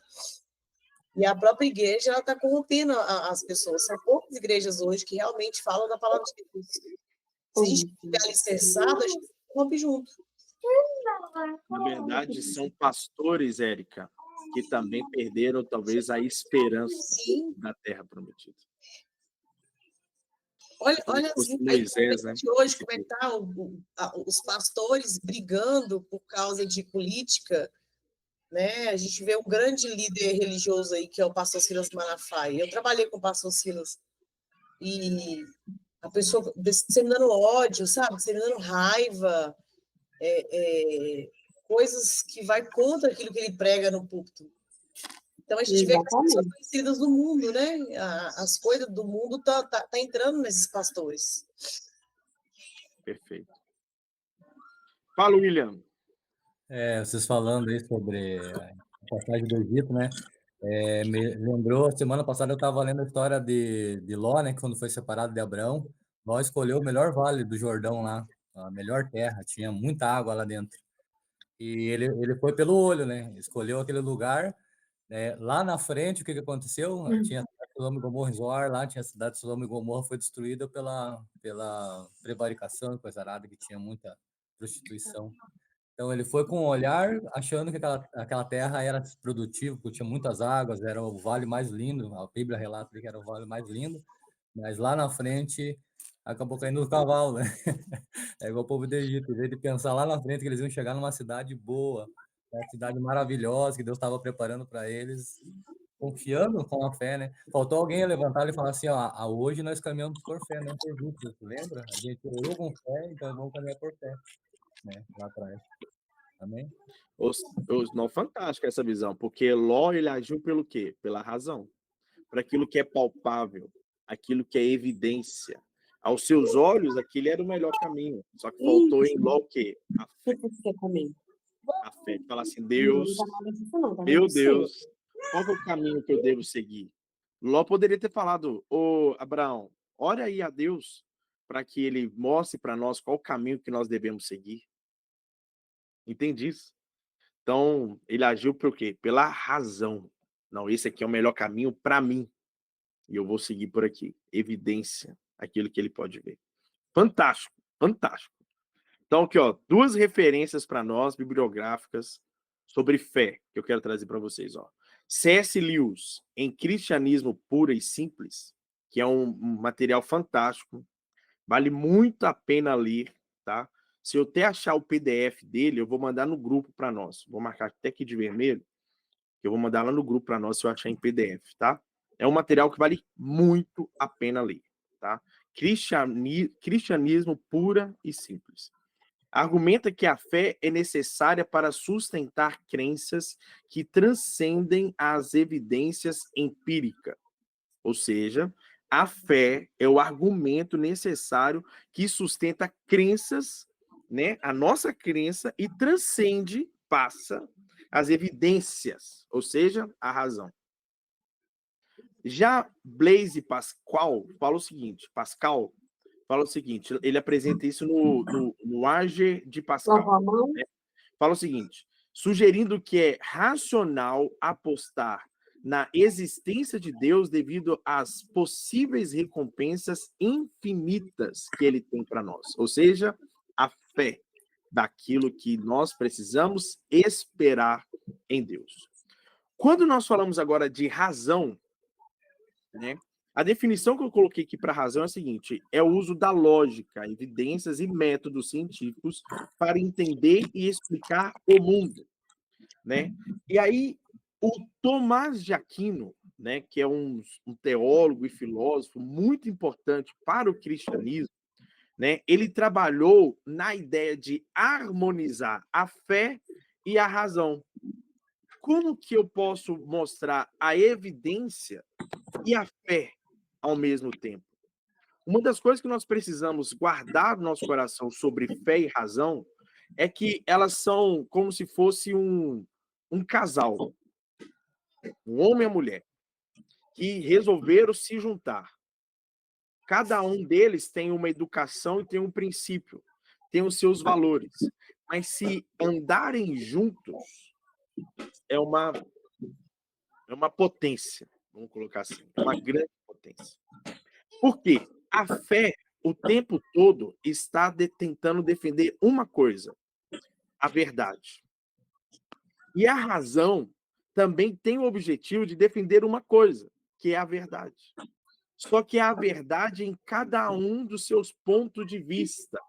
E a própria igreja está corrompendo as pessoas. São poucas igrejas hoje que realmente falam da palavra de Deus. Se a gente estiver alicerçado, a gente corrompe junto. Na verdade, são pastores, Érica, que também perderam, talvez, a esperança da terra prometida. Olha Moisés, né? hoje, como é que tá os pastores brigando por causa de política, né? A gente vê um grande líder religioso aí, que é o pastor Silas Malafaia. Eu trabalhei com o pastor Silas, e a pessoa disseminando ódio, sabe? Disseminando raiva, coisas que vai contra aquilo que ele prega no púlpito. Então, a gente vê que as pessoas conhecidas do mundo, né? As coisas do mundo tá entrando nesses pastores. Perfeito. Fala, William. Vocês falando aí sobre a passagem do Egito, né? Me lembrou, semana passada eu estava lendo a história de Ló, né? Quando foi separado de Abraão, Ló escolheu o melhor vale do Jordão lá, a melhor terra, tinha muita água lá dentro. E ele foi pelo olho, né? Escolheu aquele lugar. Lá na frente, o que aconteceu? Tinha a cidade de Sodoma e Gomorra em Zoar, lá tinha a cidade de Sodoma e Gomorra, foi destruída pela prevaricação, coisa arada, que tinha muita prostituição. Então, ele foi com um olhar, achando que aquela terra era produtiva, porque tinha muitas águas, era o vale mais lindo, a Bíblia relata que era o vale mais lindo, mas lá na frente acabou caindo do cavalo, né? É igual o povo do Egito, em vez de pensar lá na frente que eles iam chegar numa cidade boa, uma cidade maravilhosa que Deus estava preparando para eles, confiando com a fé, né? Faltou alguém levantar e falar assim, hoje nós caminhamos por fé, não por vista, lembra? A gente orou com fé, então vamos caminhar por fé, né? Lá atrás. Amém? Não, fantástica essa visão, porque Ló, ele agiu pelo quê? Pela razão. Para aquilo que é palpável, aquilo que é evidência. Aos seus olhos, aquele era o melhor caminho. Só que faltou em Ló o quê? A fé. A fé. Falar assim, Deus, meu Deus, qual é o caminho que eu devo seguir? Ló poderia ter falado, Abraão, ore aí a Deus para que ele mostre para nós qual o caminho que nós devemos seguir. Entende isso? Então, ele agiu por quê? Pela razão. Não, esse aqui é o melhor caminho para mim. E eu vou seguir por aqui. Evidência, aquilo que ele pode ver. Fantástico, fantástico. Então, aqui, ó, 2 referências para nós, bibliográficas, sobre fé, que eu quero trazer para vocês. Ó. C.S. Lewis, em Cristianismo Puro e Simples, que é um material fantástico, vale muito a pena ler, tá? Se eu até achar o PDF dele, eu vou mandar no grupo para nós. Vou marcar até aqui de vermelho. que eu vou mandar lá no grupo para nós se eu achar em PDF, tá? É um material que vale muito a pena ler, tá? Cristianismo pura e simples. Argumenta que a fé é necessária para sustentar crenças que transcendem as evidências empíricas. Ou seja, a fé é o argumento necessário que sustenta crenças, né? A nossa crença e transcende, passa as evidências, ou seja, a razão. Já Blaise Pascal fala o seguinte, ele apresenta isso no Age de Pascal, né? Fala o seguinte, sugerindo que é racional apostar na existência de Deus devido às possíveis recompensas infinitas que ele tem para nós, ou seja, a fé daquilo que nós precisamos esperar em Deus. Quando nós falamos agora de razão, né? A definição que eu coloquei aqui para razão é a seguinte: é o uso da lógica, evidências e métodos científicos para entender e explicar o mundo, né? E aí o Tomás de Aquino, né, que é um teólogo e filósofo muito importante para o cristianismo, né? Ele trabalhou na ideia de harmonizar a fé e a razão. Como que eu posso mostrar a evidência e a fé ao mesmo tempo? Uma das coisas que nós precisamos guardar no nosso coração sobre fé e razão é que elas são como se fosse um casal, um homem e a mulher, que resolveram se juntar. Cada um deles tem uma educação e tem um princípio, tem os seus valores. Mas se andarem juntos, é uma potência, vamos colocar assim, uma grande potência. Por quê? A fé, o tempo todo, está tentando defender uma coisa, a verdade. E a razão também tem o objetivo de defender uma coisa, que é a verdade. Só que é a verdade em cada um dos seus pontos de vista.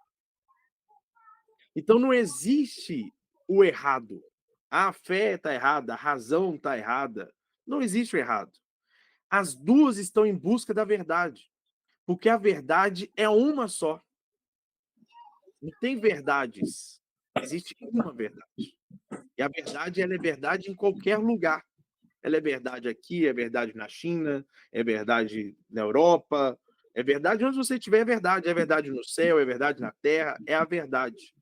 Então não existe o errado. A fé está errada, a razão está errada. Não existe o errado. As duas estão em busca da verdade. Porque a verdade é uma só. Não tem verdades. Existe uma verdade. E a verdade, ela é verdade em qualquer lugar. Ela é verdade aqui, é verdade na China, é verdade na Europa, é verdade onde você estiver, é verdade. É verdade no céu, é verdade na terra, é a verdade.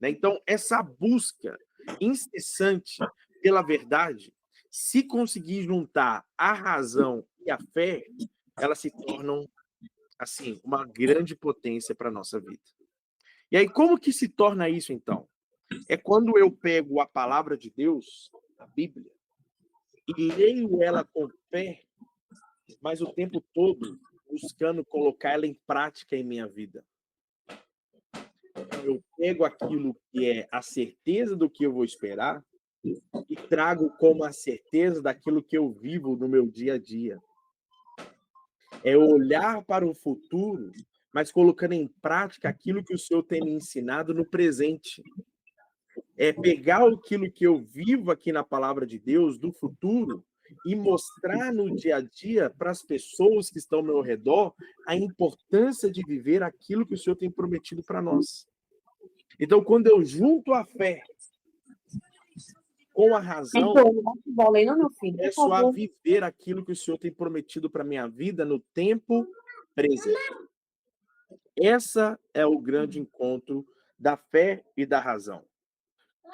Né? Então, essa busca incessante pela verdade, se conseguir juntar a razão e a fé, elas se tornam, assim, uma grande potência para a nossa vida. E aí, como que se torna isso, então? É quando eu pego a palavra de Deus, a Bíblia, e leio ela com fé, mas o tempo todo buscando colocar ela em prática em minha vida. Eu pego aquilo que é a certeza do que eu vou esperar e trago como a certeza daquilo que eu vivo no meu dia a dia. É olhar para o futuro, mas colocando em prática aquilo que o Senhor tem me ensinado no presente. É pegar aquilo que eu vivo aqui na palavra de Deus, do futuro, e mostrar no dia a dia para as pessoas que estão ao meu redor a importância de viver aquilo que o Senhor tem prometido para nós. Então, quando eu junto a fé com a razão, eu começo a viver aquilo que o Senhor tem prometido para a minha vida no tempo presente. Esse é o grande encontro da fé e da razão.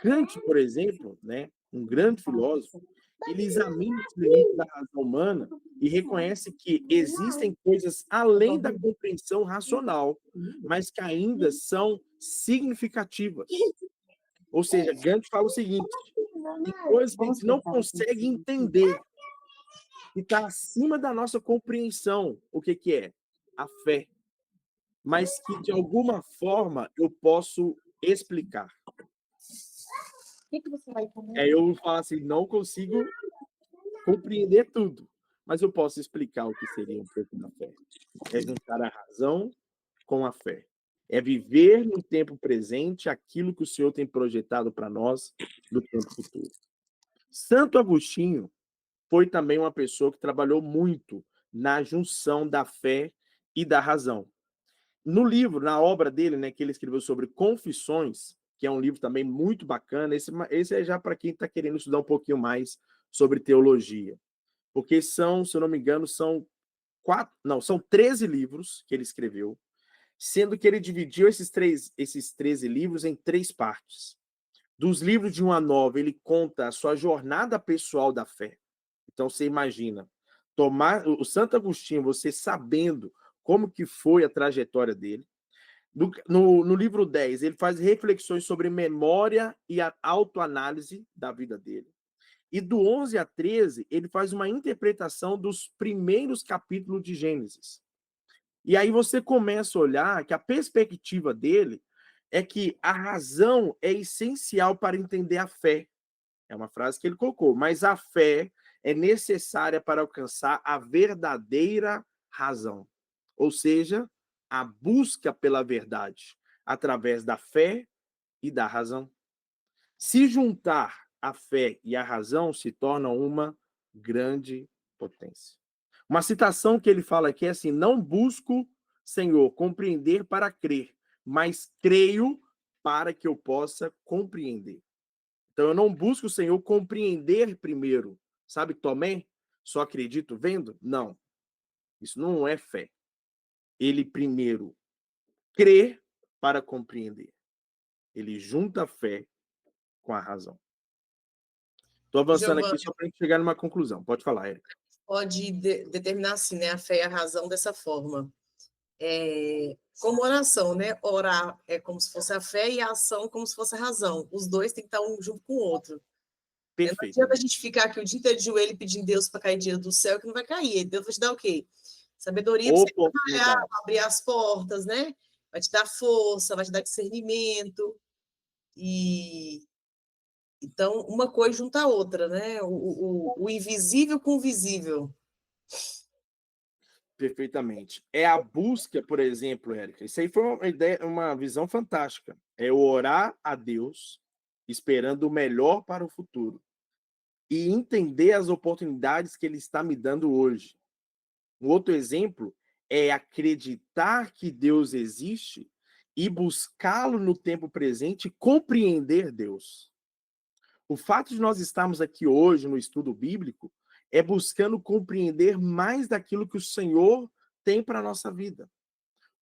Kant, por exemplo, né, um grande filósofo, ele examina os limites da razão humana e reconhece que existem coisas além da compreensão racional, mas que ainda são significativas. Ou seja, Kant fala o seguinte: tem coisas que a gente não consegue entender, que está acima da nossa compreensão. O que é? A fé. Mas que, de alguma forma, eu posso explicar. O que você vai comer? Aí eu falo assim, não consigo compreender tudo, mas eu posso explicar o que seria um pouco da fé. É juntar a razão com a fé. É viver no tempo presente aquilo que o Senhor tem projetado para nós no tempo futuro. Santo Agostinho foi também uma pessoa que trabalhou muito na junção da fé e da razão. No livro, na obra dele, né, que ele escreveu sobre Confissões, que é um livro também muito bacana, esse é já para quem está querendo estudar um pouquinho mais sobre teologia. Porque são, se eu não me engano, são 13 livros que ele escreveu, sendo que ele dividiu esses 13 livros em 3 partes. Dos livros de 1 a 9, ele conta a sua jornada pessoal da fé. Então, você imagina, tomar o Santo Agostinho, você sabendo como que foi a trajetória dele. No livro 10, ele faz reflexões sobre memória e a autoanálise da vida dele. E do 11 a 13, ele faz uma interpretação dos primeiros capítulos de Gênesis. E aí você começa a olhar que a perspectiva dele é que a razão é essencial para entender a fé. É uma frase que ele colocou, mas a fé é necessária para alcançar a verdadeira razão. Ou seja, a busca pela verdade através da fé e da razão. Se juntar a fé e a razão, se torna uma grande potência. Uma citação que ele fala aqui é assim: não busco, Senhor, compreender para crer, mas creio para que eu possa compreender. Então eu não busco, Senhor, compreender primeiro. Sabe Tomé? Só acredito vendo? Não. Isso não é fé. Ele primeiro crê para compreender. Ele junta a fé com a razão. Estou avançando aqui Giovana, só para a gente chegar numa conclusão. Pode falar, Érica. pode determinar assim, né, a fé e a razão dessa forma. Como oração, né? Orar é como se fosse a fé e a ação como se fosse a razão. Os dois têm que estar um junto com o outro. Não adianta a gente ficar aqui o dia inteiro de joelho pedindo Deus para cair dinheiro do céu, que não vai cair. Deus vai te dar o quê? Sabedoria para você trabalhar, pra abrir as portas, né? Vai te dar força, vai te dar discernimento. E então, uma coisa junta a outra, né? O invisível com o visível. Perfeitamente. É a busca, por exemplo, Érica. Isso aí foi uma ideia, uma visão fantástica. É o orar a Deus, esperando o melhor para o futuro. E entender as oportunidades que Ele está me dando hoje. Um outro exemplo é acreditar que Deus existe e buscá-lo no tempo presente e compreender Deus. O fato de nós estarmos aqui hoje no estudo bíblico é buscando compreender mais daquilo que o Senhor tem para a nossa vida.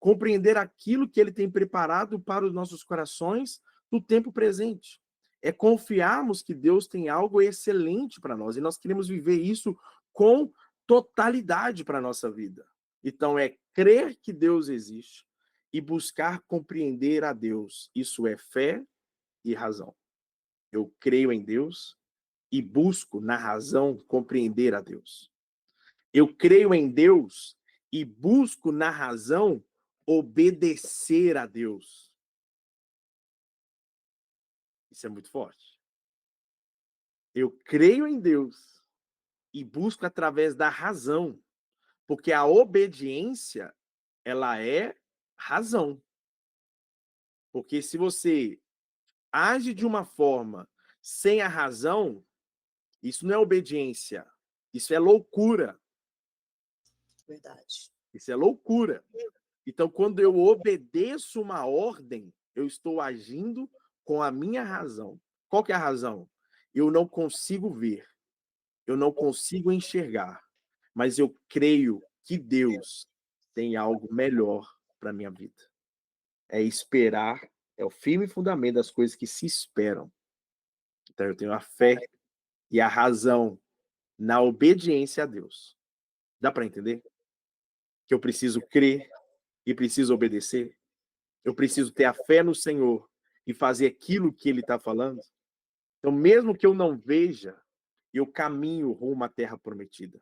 Compreender aquilo que Ele tem preparado para os nossos corações no tempo presente. É confiarmos que Deus tem algo excelente para nós e nós queremos viver isso com totalidade para a nossa vida. Então, é crer que Deus existe e buscar compreender a Deus. Isso é fé e razão. Eu creio em Deus e busco, na razão, compreender a Deus. Eu creio em Deus e busco, na razão, obedecer a Deus. Isso é muito forte. Eu creio em Deus e busco através da razão, porque a obediência, ela é razão. Porque se você age de uma forma sem a razão, isso não é obediência, isso é loucura. Verdade. Isso é loucura. Então, quando eu obedeço uma ordem, eu estou agindo com a minha razão. Qual que é a razão? Eu não consigo ver, eu não consigo enxergar, mas eu creio que Deus tem algo melhor para a minha vida. É esperar, é o firme fundamento das coisas que se esperam. Então, eu tenho a fé e a razão na obediência a Deus. Dá para entender? Que eu preciso crer e preciso obedecer? Eu preciso ter a fé no Senhor e fazer aquilo que Ele está falando? Então, mesmo que eu não veja, eu caminho rumo à terra prometida.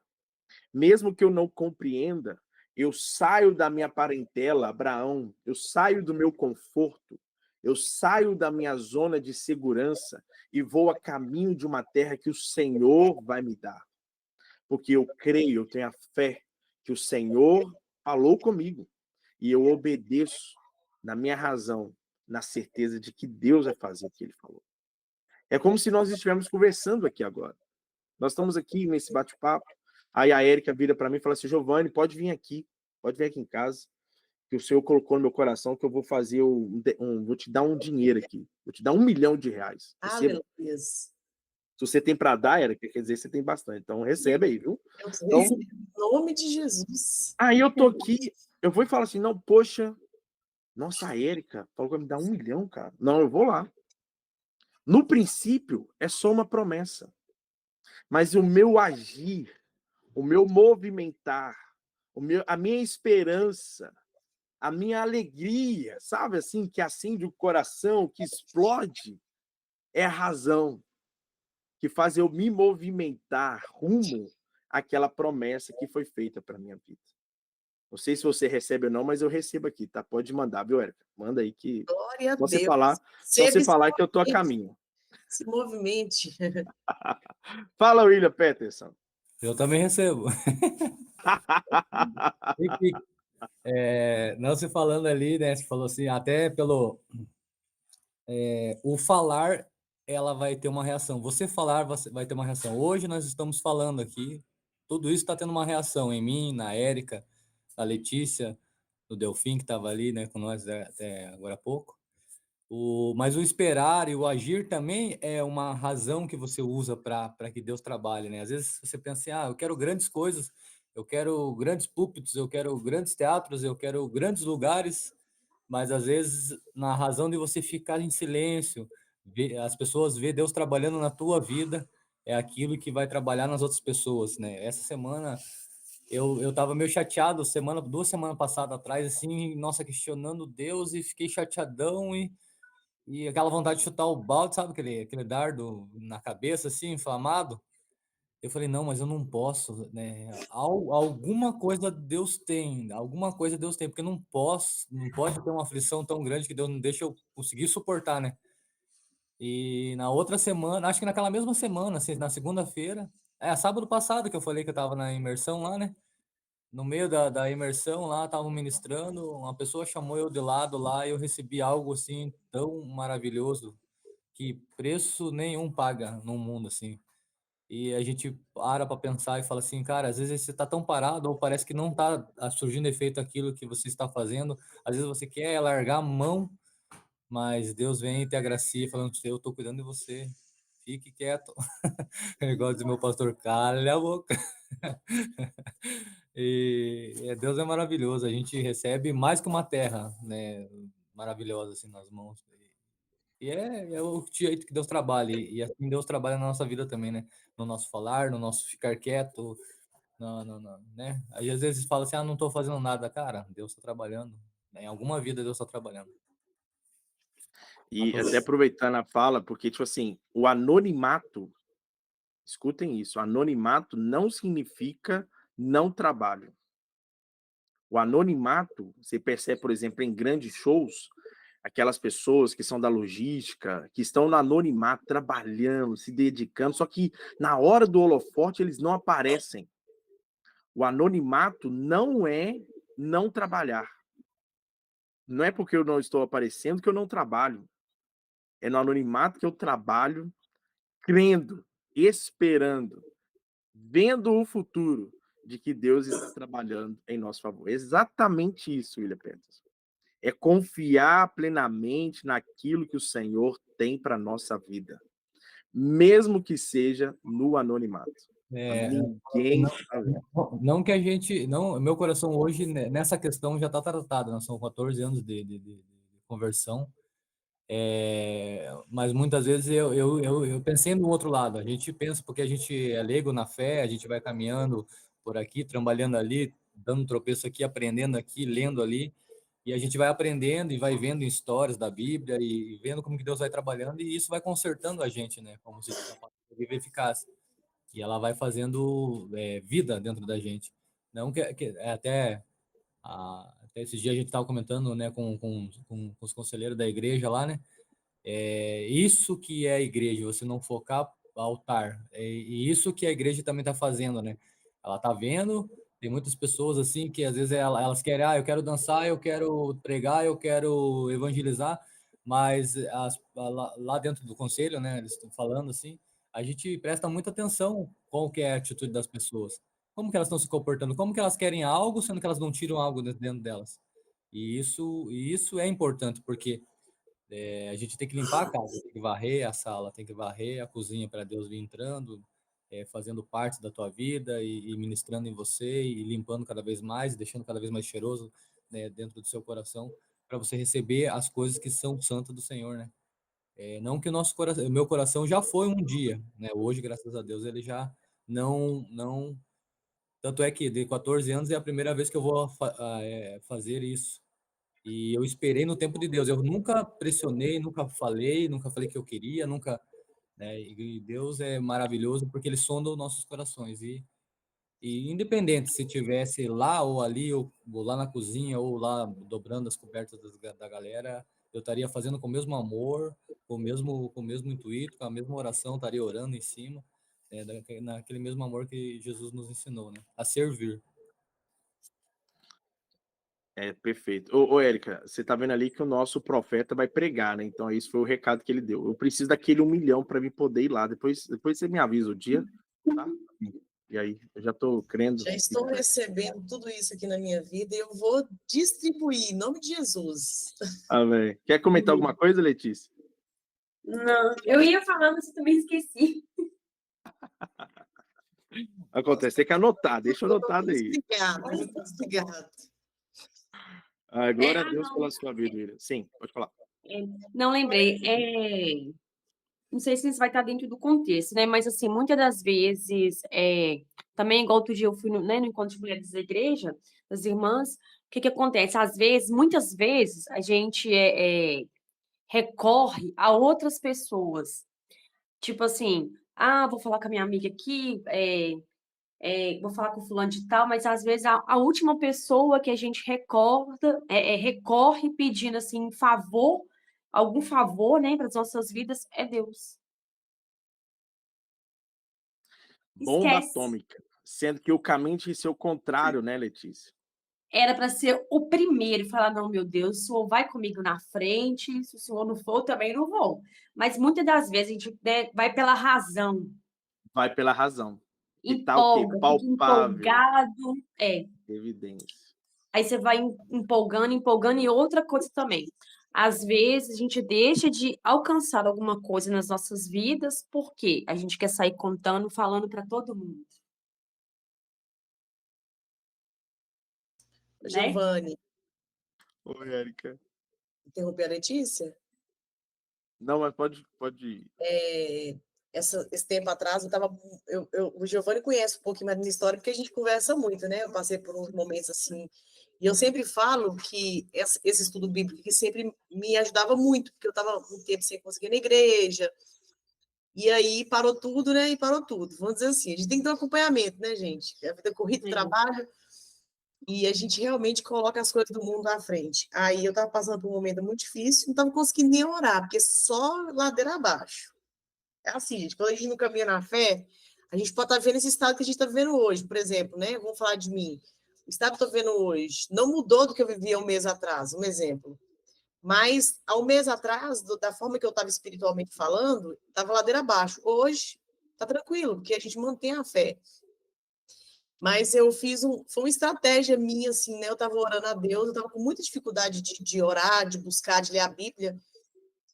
Mesmo que eu não compreenda, eu saio da minha parentela, Abraão, eu saio do meu conforto, eu saio da minha zona de segurança e vou a caminho de uma terra que o Senhor vai me dar. Porque eu creio, eu tenho a fé que o Senhor falou comigo e eu obedeço na minha razão, na certeza de que Deus vai fazer o que Ele falou. É como se nós estivéssemos conversando aqui agora. Nós estamos aqui nesse bate-papo. Aí a Érica vira para mim e fala assim: Giovanni, pode vir aqui em casa, que o Senhor colocou no meu coração que eu vou fazer vou te dar um dinheiro aqui, vou te dar R$ 1 milhão. Receba. Aleluia. Se você tem para dar, Érica, quer dizer que você tem bastante. Então recebe aí, viu? Eu Então, recebo em nome de Jesus. aí eu tô aqui, eu vou e falo assim: não, poxa, nossa, a Érica falou que vai me dar 1 milhão, cara. Não, eu vou lá. No princípio, é só uma promessa. Mas o meu agir, o meu movimentar, a minha esperança, a minha alegria, sabe assim, que acende o coração, que explode, é a razão que faz eu me movimentar rumo àquela promessa que foi feita para minha vida. Não sei se você recebe ou não, mas eu recebo aqui, tá? Pode mandar, viu, Érica? Manda aí que Glória a só você Deus. falar, que eu tô a caminho. Se movimente. Fala, William Peterson. Eu também recebo. Não, se falando ali, né? Você falou assim, até pelo o falar, ela vai ter uma reação. Você falar, você vai ter uma reação. Hoje nós estamos falando aqui, tudo isso está tendo uma reação em mim, na Érica, na Letícia, no Delfim, que estava ali, né, com nós até agora há pouco. Mas o esperar e o agir também é uma razão que você usa para que Deus trabalhe, né? Às vezes você pensa assim, eu quero grandes coisas, eu quero grandes púlpitos, eu quero grandes teatros, eu quero grandes lugares, mas às vezes na razão de você ficar em silêncio, as pessoas ver Deus trabalhando na tua vida, é aquilo que vai trabalhar nas outras pessoas, né? Essa semana eu tava meio chateado, 2 semanas passadas atrás, assim, nossa, questionando Deus e fiquei chateadão e aquela vontade de chutar o balde, sabe? Aquele dardo na cabeça, assim, inflamado. Eu falei, não, mas eu não posso, né? Alguma coisa Deus tem, porque não pode ter uma aflição tão grande que Deus não deixa eu conseguir suportar, né? E na outra semana, acho que naquela mesma semana, assim, na segunda-feira, sábado passado que eu falei que eu tava na imersão lá, né? No meio da imersão lá, estavam ministrando, uma pessoa chamou eu de lado lá e eu recebi algo assim tão maravilhoso que preço nenhum paga no mundo, assim. E a gente para pensar e fala assim, cara, às vezes você está tão parado ou parece que não está surgindo efeito aquilo que você está fazendo. Às vezes você quer largar a mão, mas Deus vem e te agracia falando, eu estou cuidando de você, fique quieto. Igual diz meu pastor, calha a boca. Deus é maravilhoso, a gente recebe mais que uma terra, né, maravilhosa assim nas mãos. E é o jeito que Deus trabalha, e assim Deus trabalha na nossa vida também, né? No nosso falar, no nosso ficar quieto, né? Aí às vezes fala assim, não tô fazendo nada. Cara, Deus está trabalhando. Em alguma vida Deus está trabalhando. E até aproveitando a fala, porque, tipo assim, o anonimato, escutem isso, anonimato não significa não trabalho. O anonimato, você percebe, por exemplo, em grandes shows, aquelas pessoas que são da logística, que estão no anonimato, trabalhando, se dedicando, só que na hora do holofote eles não aparecem. O anonimato não é não trabalhar. Não é porque eu não estou aparecendo que eu não trabalho. É no anonimato que eu trabalho, crendo, esperando, vendo o futuro de que Deus está trabalhando em nosso favor. Exatamente isso, William Peterson. É confiar plenamente naquilo que o Senhor tem para a nossa vida, mesmo que seja no anonimato. Ninguém. Não que a gente. Não, meu coração hoje, nessa questão, já está tratado. Nós são 14 anos de conversão. Mas muitas vezes eu pensei no outro lado. A gente pensa porque a gente é leigo na fé, a gente vai caminhando por aqui, trabalhando ali, dando tropeço aqui, aprendendo aqui, lendo ali, e a gente vai aprendendo e vai vendo histórias da Bíblia e vendo como que Deus vai trabalhando, e isso vai consertando a gente, né? Como se diz, a vida eficaz. E ela vai fazendo vida dentro da gente. Não que até esses dias a gente estava comentando, né, com os conselheiros da igreja lá, né? Isso que é a igreja, você não focar altar. E isso que a igreja também está fazendo, né? Ela está vendo, tem muitas pessoas assim que às vezes elas querem, eu quero dançar, eu quero pregar, eu quero evangelizar, mas lá dentro do conselho, né, eles estão falando assim, a gente presta muita atenção qual que é a atitude das pessoas, como que elas estão se comportando, como que elas querem algo, sendo que elas não tiram algo dentro delas. E isso é importante, porque a gente tem que limpar a casa, tem que varrer a sala, tem que varrer a cozinha para Deus vir entrando, fazendo parte da tua vida e ministrando em você e limpando cada vez mais, deixando cada vez mais cheiroso, né, dentro do seu coração, para você receber as coisas que são santas do Senhor, né? Não que o meu coração já foi um dia, né? Hoje, graças a Deus, ele já não. Tanto é que de 14 anos é a primeira vez que eu vou fazer isso. E eu esperei no tempo de Deus. Eu nunca pressionei, nunca falei que eu queria, nunca, né? E Deus é maravilhoso porque ele sonda os nossos corações. E independente se tivesse lá ou ali, ou lá na cozinha, ou lá dobrando as cobertas da galera, eu estaria fazendo com o mesmo amor, com o mesmo intuito, com a mesma oração, estaria orando em cima, naquele mesmo amor que Jesus nos ensinou, né? A servir. Perfeito. Ô, Érica, você tá vendo ali que o nosso profeta vai pregar, né? Então, esse foi o recado que ele deu. Eu preciso daquele 1 milhão para mim poder ir lá. Depois você me avisa o dia, tá? E aí, eu já tô crendo. Já estou recebendo tudo isso aqui na minha vida e eu vou distribuir, em nome de Jesus. Amém. Quer comentar alguma coisa, Letícia? Não, eu ia falando, mas eu também esqueci. Acontece, tem que anotar, deixa anotado aí. Obrigado. Glória a Deus pela sua vida, William. Sim, pode falar. Não lembrei. Não sei se isso vai estar dentro do contexto, né? Mas, assim, muitas das vezes, também, igual outro dia eu fui no encontro de mulheres da igreja, das irmãs, o que que acontece? Às vezes, muitas vezes, a gente recorre a outras pessoas. Tipo assim, vou falar com a minha amiga aqui, vou falar com fulano de tal, mas às vezes a última pessoa que a gente recorre pedindo assim favor, algum favor, né, para as nossas vidas, é Deus. Bomba Esquece. atômica. Sendo que o caminho tinha que ser o contrário, né, Letícia? Era para ser o primeiro e falar: não, meu Deus, o senhor vai comigo na frente, se o senhor não for, eu também não vou. Mas muitas das vezes a gente, né, vai pela razão, Vai pela razão. E tá o quê? empolga, fica Palpável. empolgado. Evidência. Aí você vai empolgando, empolgando, e outra coisa também. Às vezes a gente deixa de alcançar alguma coisa nas nossas vidas porque a gente quer sair contando, falando para todo mundo, né? Giovanni, Oi, Érica. interromper a Letícia? Não, mas pode. Esse tempo atrás, o Giovanni conhece um pouquinho mais da minha história, porque a gente conversa muito, né? Eu passei por uns momentos assim, e eu sempre falo que esse estudo bíblico que sempre me ajudava muito, porque eu estava um tempo sem conseguir ir na igreja, e aí parou tudo, né? E parou tudo. Vamos dizer assim, a gente tem que ter um acompanhamento, né, gente? A vida corrida, trabalho, e a gente realmente coloca as coisas do mundo à frente. Aí eu estava passando por um momento muito difícil, não estava conseguindo nem orar, porque só ladeira abaixo. É assim, gente, quando a gente não caminha na fé, a gente pode estar vendo esse estado que a gente está vivendo hoje, por exemplo, né? Vamos falar de mim. O estado que eu estou vivendo hoje não mudou do que eu vivia um mês atrás, um exemplo. Mas, há um mês atrás, da forma que eu estava espiritualmente falando, estava ladeira abaixo. Hoje, está tranquilo, porque a gente mantém a fé. Mas eu foi uma estratégia minha, assim, né? Eu estava orando a Deus, eu estava com muita dificuldade de orar, de buscar, de ler a Bíblia.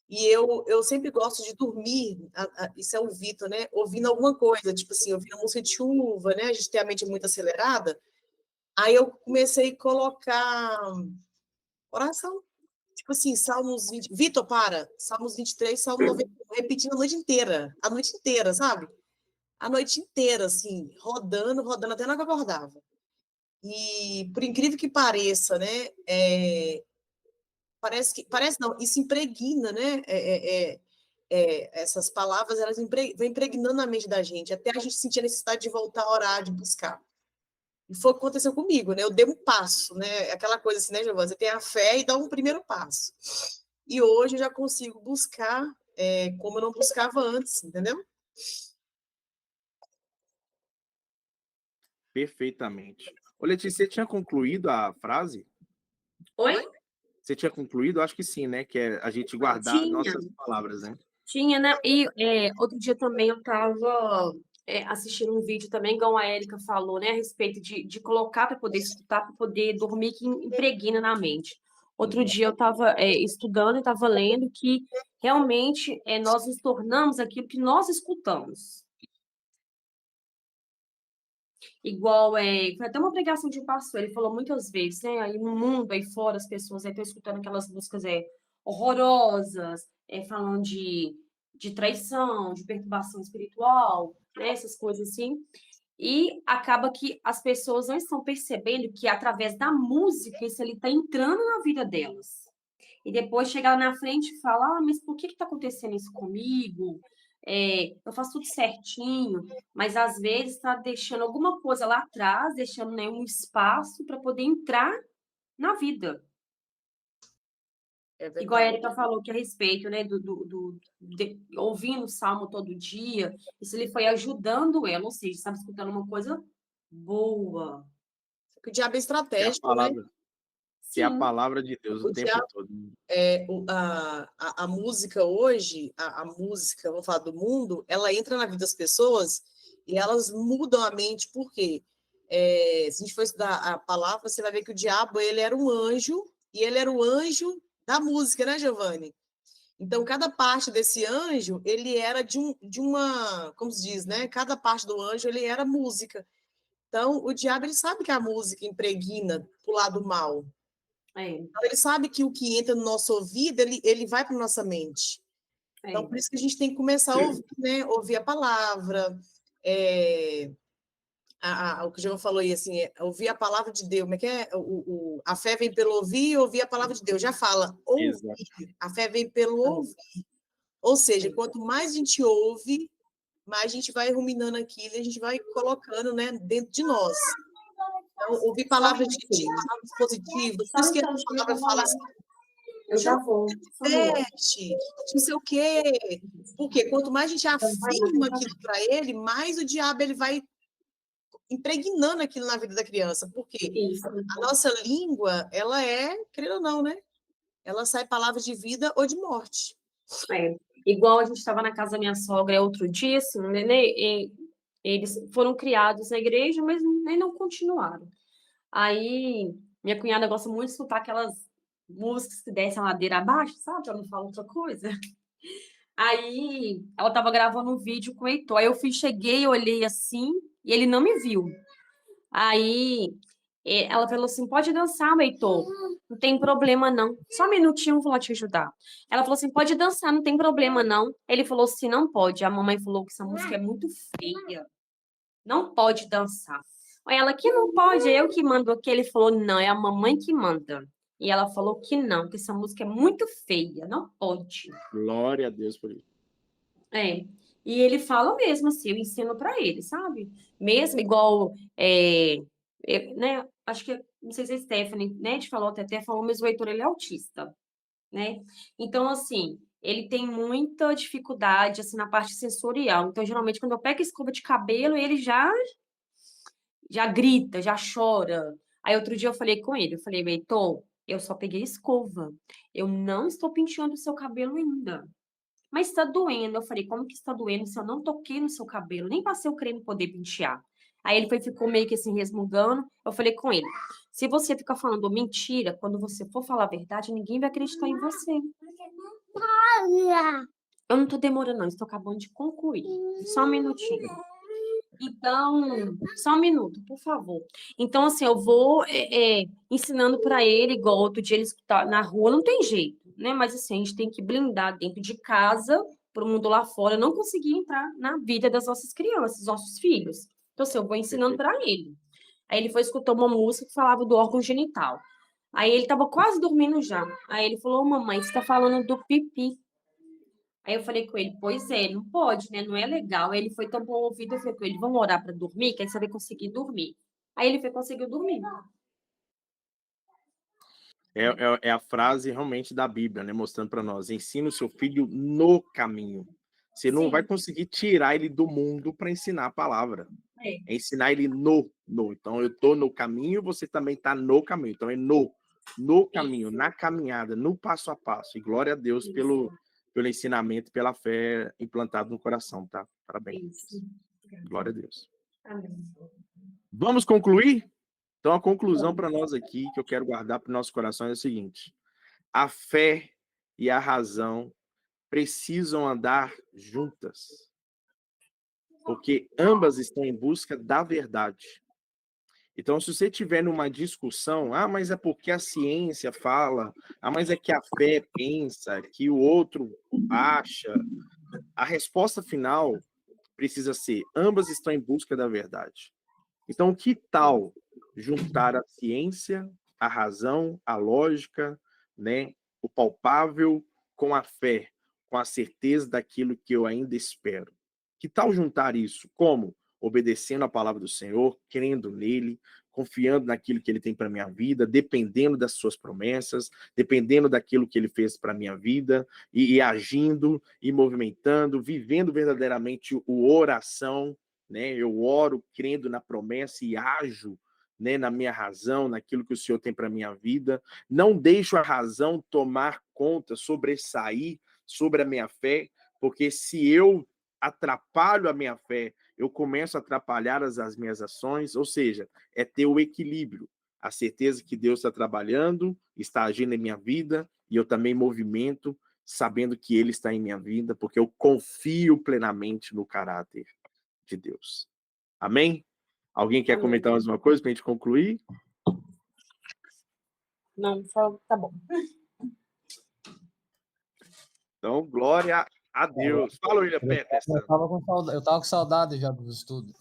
E eu sempre gosto de dormir, isso é o Vitor, né? Ouvindo alguma coisa, tipo assim, ouvindo música de chuva, né? A gente tem a mente muito acelerada. Aí eu comecei a colocar oração. Tipo assim, Salmos 20. Vitor, para! Salmos 23, Salmo 91, repetindo a noite inteira, sabe? A noite inteira, assim, rodando, rodando, até na hora que eu acordava. E, por incrível que pareça, né? Parece não, isso impregna, né? Essas palavras, elas vão impregnando na mente da gente, até a gente sentir a necessidade de voltar a orar, de buscar. E foi o que aconteceu comigo, né? Eu dei um passo, né? Aquela coisa assim, né, Giovana? Você tem a fé e dá um primeiro passo. E hoje eu já consigo buscar como eu não buscava antes, entendeu? Perfeitamente. Ô, Letícia, você tinha concluído a frase? Oi? Você tinha concluído? Eu acho que sim, né? Que é a gente guardar Tinha, nossas palavras, né? tinha, né? E outro dia também eu estava assistindo um vídeo também, igual a Érica falou, né? A respeito de colocar para poder escutar, para poder dormir, que impregna na mente. Outro dia eu estava estudando e estava lendo que realmente nós nos tornamos aquilo que nós escutamos. Igual, foi até uma pregação de um pastor, ele falou muitas vezes, né? Aí no mundo, aí fora, as pessoas estão escutando aquelas músicas horrorosas, falando de traição, de perturbação espiritual, né? Essas coisas assim. E acaba que as pessoas não estão percebendo que através da música isso ali está entrando na vida delas. E depois chegar na frente e falar, mas por que está acontecendo isso comigo? Eu faço tudo certinho, mas às vezes está deixando alguma coisa lá atrás, deixando, né, um espaço para poder entrar na vida. É Igual a verdade. Erika falou que a respeito, né, ouvindo o Salmo todo dia, isso ele foi ajudando ela, ou seja, estava escutando uma coisa boa. Porque o diabo é Que é a estratégico, né? palavra, que é a Sim, palavra de Deus o O tempo diabo, todo. a música hoje, a música, vamos falar do mundo, ela entra na vida das pessoas e elas mudam a mente, por quê? Se a gente for estudar a palavra, você vai ver que o diabo, ele era um anjo, e ele era o anjo da música, né, Giovanni? Então, cada parte desse anjo, ele era de uma, como se diz, né? Cada parte do anjo, ele era música. Então, o diabo, ele sabe que a música impregna pro lado mal. Então, ele sabe que o que entra no nosso ouvido, ele vai para nossa mente. Então, por isso que a gente tem que começar a ouvir, né? Ouvir a palavra, o que o João falou aí, assim, ouvir a palavra de Deus. Como é que é? A fé vem pelo ouvir e ouvir a palavra de Deus. Já fala, ouvir. Exato. A fé vem pelo ouvir. Ou seja, quanto mais a gente ouve, mais a gente vai ruminando aquilo e a gente vai colocando, né, dentro de nós. Então, ouvir palavras palavras positivas. Por isso que a palavra fala assim, eu já vou. repete, não sei o quê. Porque quanto mais a gente afirma aquilo para ele, mais o diabo ele vai impregnando aquilo na vida da criança. Porque Isso. a nossa língua, ela querendo ou não, né? Ela sai palavras de vida ou de morte. Igual a gente estava na casa da minha sogra outro dia, assim, né? Eles foram criados na igreja, mas nem não continuaram. Aí, minha cunhada gosta muito de escutar aquelas músicas que descem a ladeira abaixo, sabe? Ela não fala outra coisa. Aí, ela estava gravando um vídeo com o Heitor. Aí eu cheguei, olhei assim, e ele não me viu. Aí, ela falou assim, pode dançar, Heitor. Não tem problema, não. Só um minutinho, eu vou lá te ajudar. Ela falou assim, pode dançar, não tem problema, não. Ele falou assim, não pode. A mamãe falou que essa música é muito feia. Não pode dançar. Aí ela, que não pode, é eu que mando aqui. Ele falou, não, é a mamãe que manda. E ela falou que não, que essa música é muito feia, não pode. Glória a Deus por isso. E ele fala mesmo assim, eu ensino para ele, sabe? Mesmo igual, né? Acho que, não sei se a Stephanie, né, te falou, até falou, mas o Heitor, ele é autista, né? Então, assim, ele tem muita dificuldade, assim, na parte sensorial. Então, geralmente, quando eu pego a escova de cabelo, ele já grita, já chora. Aí, outro dia eu falei com ele, eu falei, Heitor, eu só peguei escova. Eu não estou penteando o seu cabelo ainda. Mas está doendo. Eu falei, como que está doendo se eu não toquei no seu cabelo? Nem passei o creme poder pentear. Aí ele ficou meio que assim, resmungando. Eu falei com ele, se você ficar falando mentira, quando você for falar a verdade, ninguém vai acreditar em você. Olha. Eu não tô demorando, não. Estou acabando de concluir. Só um minutinho. Então, só um minuto, por favor. Então, assim, eu vou ensinando para ele, igual outro dia ele escutar na rua, não tem jeito, né? Mas, assim, a gente tem que blindar dentro de casa, para o mundo lá fora, não conseguir entrar na vida das nossas crianças, dos nossos filhos. Então, assim, eu vou ensinando para ele. Aí ele foi escutar uma música que falava do órgão genital. Aí ele estava quase dormindo já. Aí ele falou, mamãe, você está falando do pipi. Aí eu falei com ele, pois é, não pode, né? Não é legal. Aí ele foi tão bom ouvido, eu falei com ele, vamos orar para dormir, que aí você vai conseguir dormir. Aí ele foi conseguiu dormir. É a frase realmente da Bíblia, né? Mostrando para nós, ensina o seu filho no caminho. Você não vai conseguir tirar ele do mundo para ensinar a palavra. É ensinar ele no. Então, eu estou no caminho, você também está no caminho. Então, é no. no caminho, na caminhada, no passo a passo. E glória a Deus pelo ensinamento, pela fé implantada no coração, tá? Parabéns. Isso. Glória a Deus. Amém. Vamos concluir? Então, a conclusão para nós aqui, que eu quero guardar para o nosso coração, é o seguinte: a fé e a razão precisam andar juntas, porque ambas estão em busca da verdade. Então, se você estiver numa discussão, mas é porque a ciência fala, mas é que a fé pensa, que o outro acha, a resposta final precisa ser: ambas estão em busca da verdade. Então, que tal juntar a ciência, a razão, a lógica, né, o palpável com a fé, com a certeza daquilo que eu ainda espero? Que tal juntar isso? Como? Obedecendo a palavra do Senhor, crendo nele, confiando naquilo que ele tem para minha vida, dependendo das suas promessas, dependendo daquilo que ele fez para minha vida, e agindo, e movimentando, vivendo verdadeiramente o oração, né? Eu oro crendo na promessa e ajo, né, na minha razão, naquilo que o Senhor tem para minha vida. Não deixo a razão tomar conta, sobressair sobre a minha fé, porque se eu atrapalho a minha fé, eu começo a atrapalhar as minhas ações. Ou seja, é ter o equilíbrio, a certeza que Deus está trabalhando, está agindo em minha vida, e eu também movimento, sabendo que Ele está em minha vida, porque eu confio plenamente no caráter de Deus. Amém? Alguém quer comentar mais uma coisa para a gente concluir? Não, só tá bom. Então, glória a Deus. Fala, William Peterson. Eu tava com saudade já dos estudos.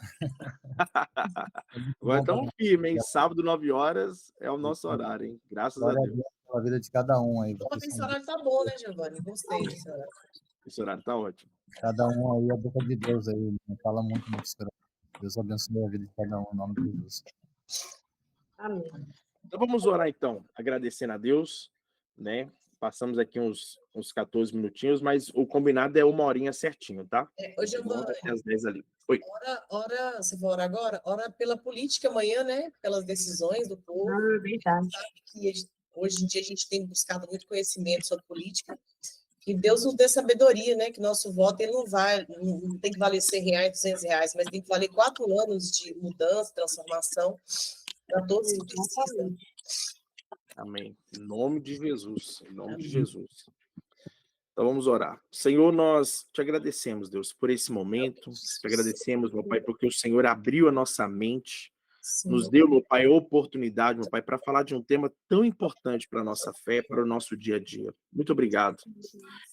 Agora estamos firmes, hein? Sábado, 9 horas, é o nosso horário, hein? Graças a Deus. Pela vida de cada um aí. Esse horário tá bom, né, Giovanni? Gostei desse horário. Esse horário tá ótimo. Cada um aí, a boca de Deus aí. Fala muito no Instagram. Deus abençoe a vida de cada um, em nome de Jesus. Amém. Então vamos orar, então, agradecendo a Deus, né? Passamos aqui uns 14 minutinhos, mas o combinado é 1 horinha certinho, tá? Ô, Giovanni, até as 10 ali. Oi. Ora, você vai orar agora? Ora pela política amanhã, né? Pelas decisões do povo. Verdade. Sabe que hoje em dia a gente tem buscado muito conhecimento sobre política. Que Deus nos dê sabedoria, né? Que nosso voto ele não tem que valer R$100, R$200, mas tem que valer 4 anos de mudança, transformação para todos que precisam. Amém. Em nome de Jesus. Em nome de Jesus. Então vamos orar. Senhor, nós te agradecemos, Deus, por esse momento. Te agradecemos, meu Pai, porque o Senhor abriu a nossa mente, nos deu, meu Pai, a oportunidade, meu Pai, para falar de um tema tão importante para a nossa fé, para o nosso dia a dia. Muito obrigado.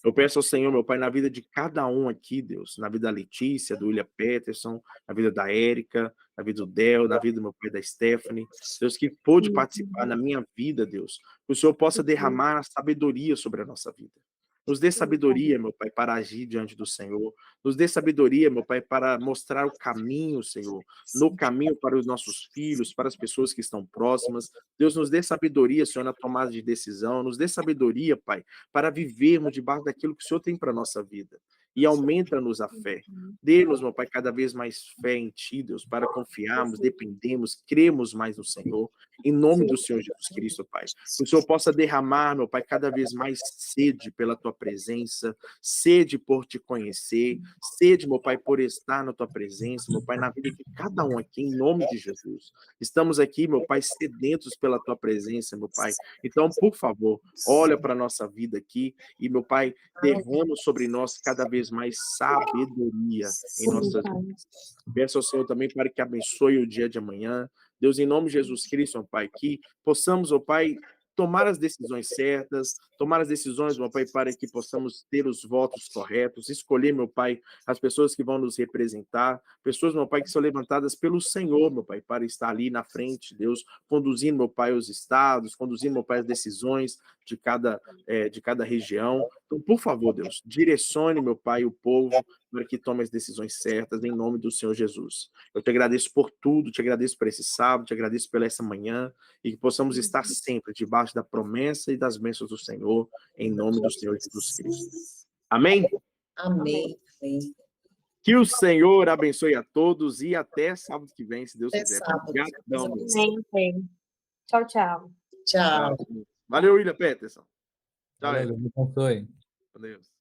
Eu peço ao Senhor, meu Pai, na vida de cada um aqui, Deus, na vida da Letícia, do William Peterson, na vida da Érica, na vida do Del, na vida do meu pai, da Stephanie, Deus, que pôde participar na minha vida, Deus, que o Senhor possa derramar sabedoria sobre a nossa vida. Nos dê sabedoria, meu Pai, para agir diante do Senhor. Nos dê sabedoria, meu Pai, para mostrar o caminho, Senhor. No caminho para os nossos filhos, para as pessoas que estão próximas. Deus, nos dê sabedoria, Senhor, na tomada de decisão. Nos dê sabedoria, Pai, para vivermos debaixo daquilo que o Senhor tem para a nossa vida. E aumenta-nos a fé. Dê-nos, meu Pai, cada vez mais fé em Ti, Deus, para confiarmos, dependemos, cremos mais no Senhor. Em nome do Senhor Jesus Cristo, Pai. Que o Senhor possa derramar, meu Pai, cada vez mais sede pela Tua presença, sede por Te conhecer, sede, meu Pai, por estar na Tua presença, meu Pai, na vida de cada um aqui, em nome de Jesus. Estamos aqui, meu Pai, sedentos pela Tua presença, meu Pai. Então, por favor, olha para a nossa vida aqui e, meu Pai, derrama sobre nós cada vez mais sabedoria em nossas vidas. Peço ao Senhor também para que abençoe o dia de amanhã. Deus, em nome de Jesus Cristo, ó Pai, que possamos, ó Pai, tomar as decisões certas, tomar as decisões, meu Pai, para que possamos ter os votos corretos, escolher, meu Pai, as pessoas que vão nos representar, pessoas, meu Pai, que são levantadas pelo Senhor, meu Pai, para estar ali na frente, Deus, conduzindo, meu Pai, os estados, conduzindo, meu Pai, as decisões de cada região. Então, por favor, Deus, direcione, meu Pai, o povo para que tome as decisões certas, em nome do Senhor Jesus. Eu te agradeço por tudo, te agradeço por esse sábado, te agradeço por essa manhã, e que possamos estar sempre debaixo da promessa e das bênçãos do Senhor, em nome do Senhor Jesus Cristo. Amém? Amém. Que o Senhor abençoe a todos e até sábado que vem, se Deus Até quiser. sábado. Obrigadão. Amém. Tchau, tchau. Tchau. Valeu, William Peterson. Tchau, Valeu, Ellen. me abençoe. Adeus.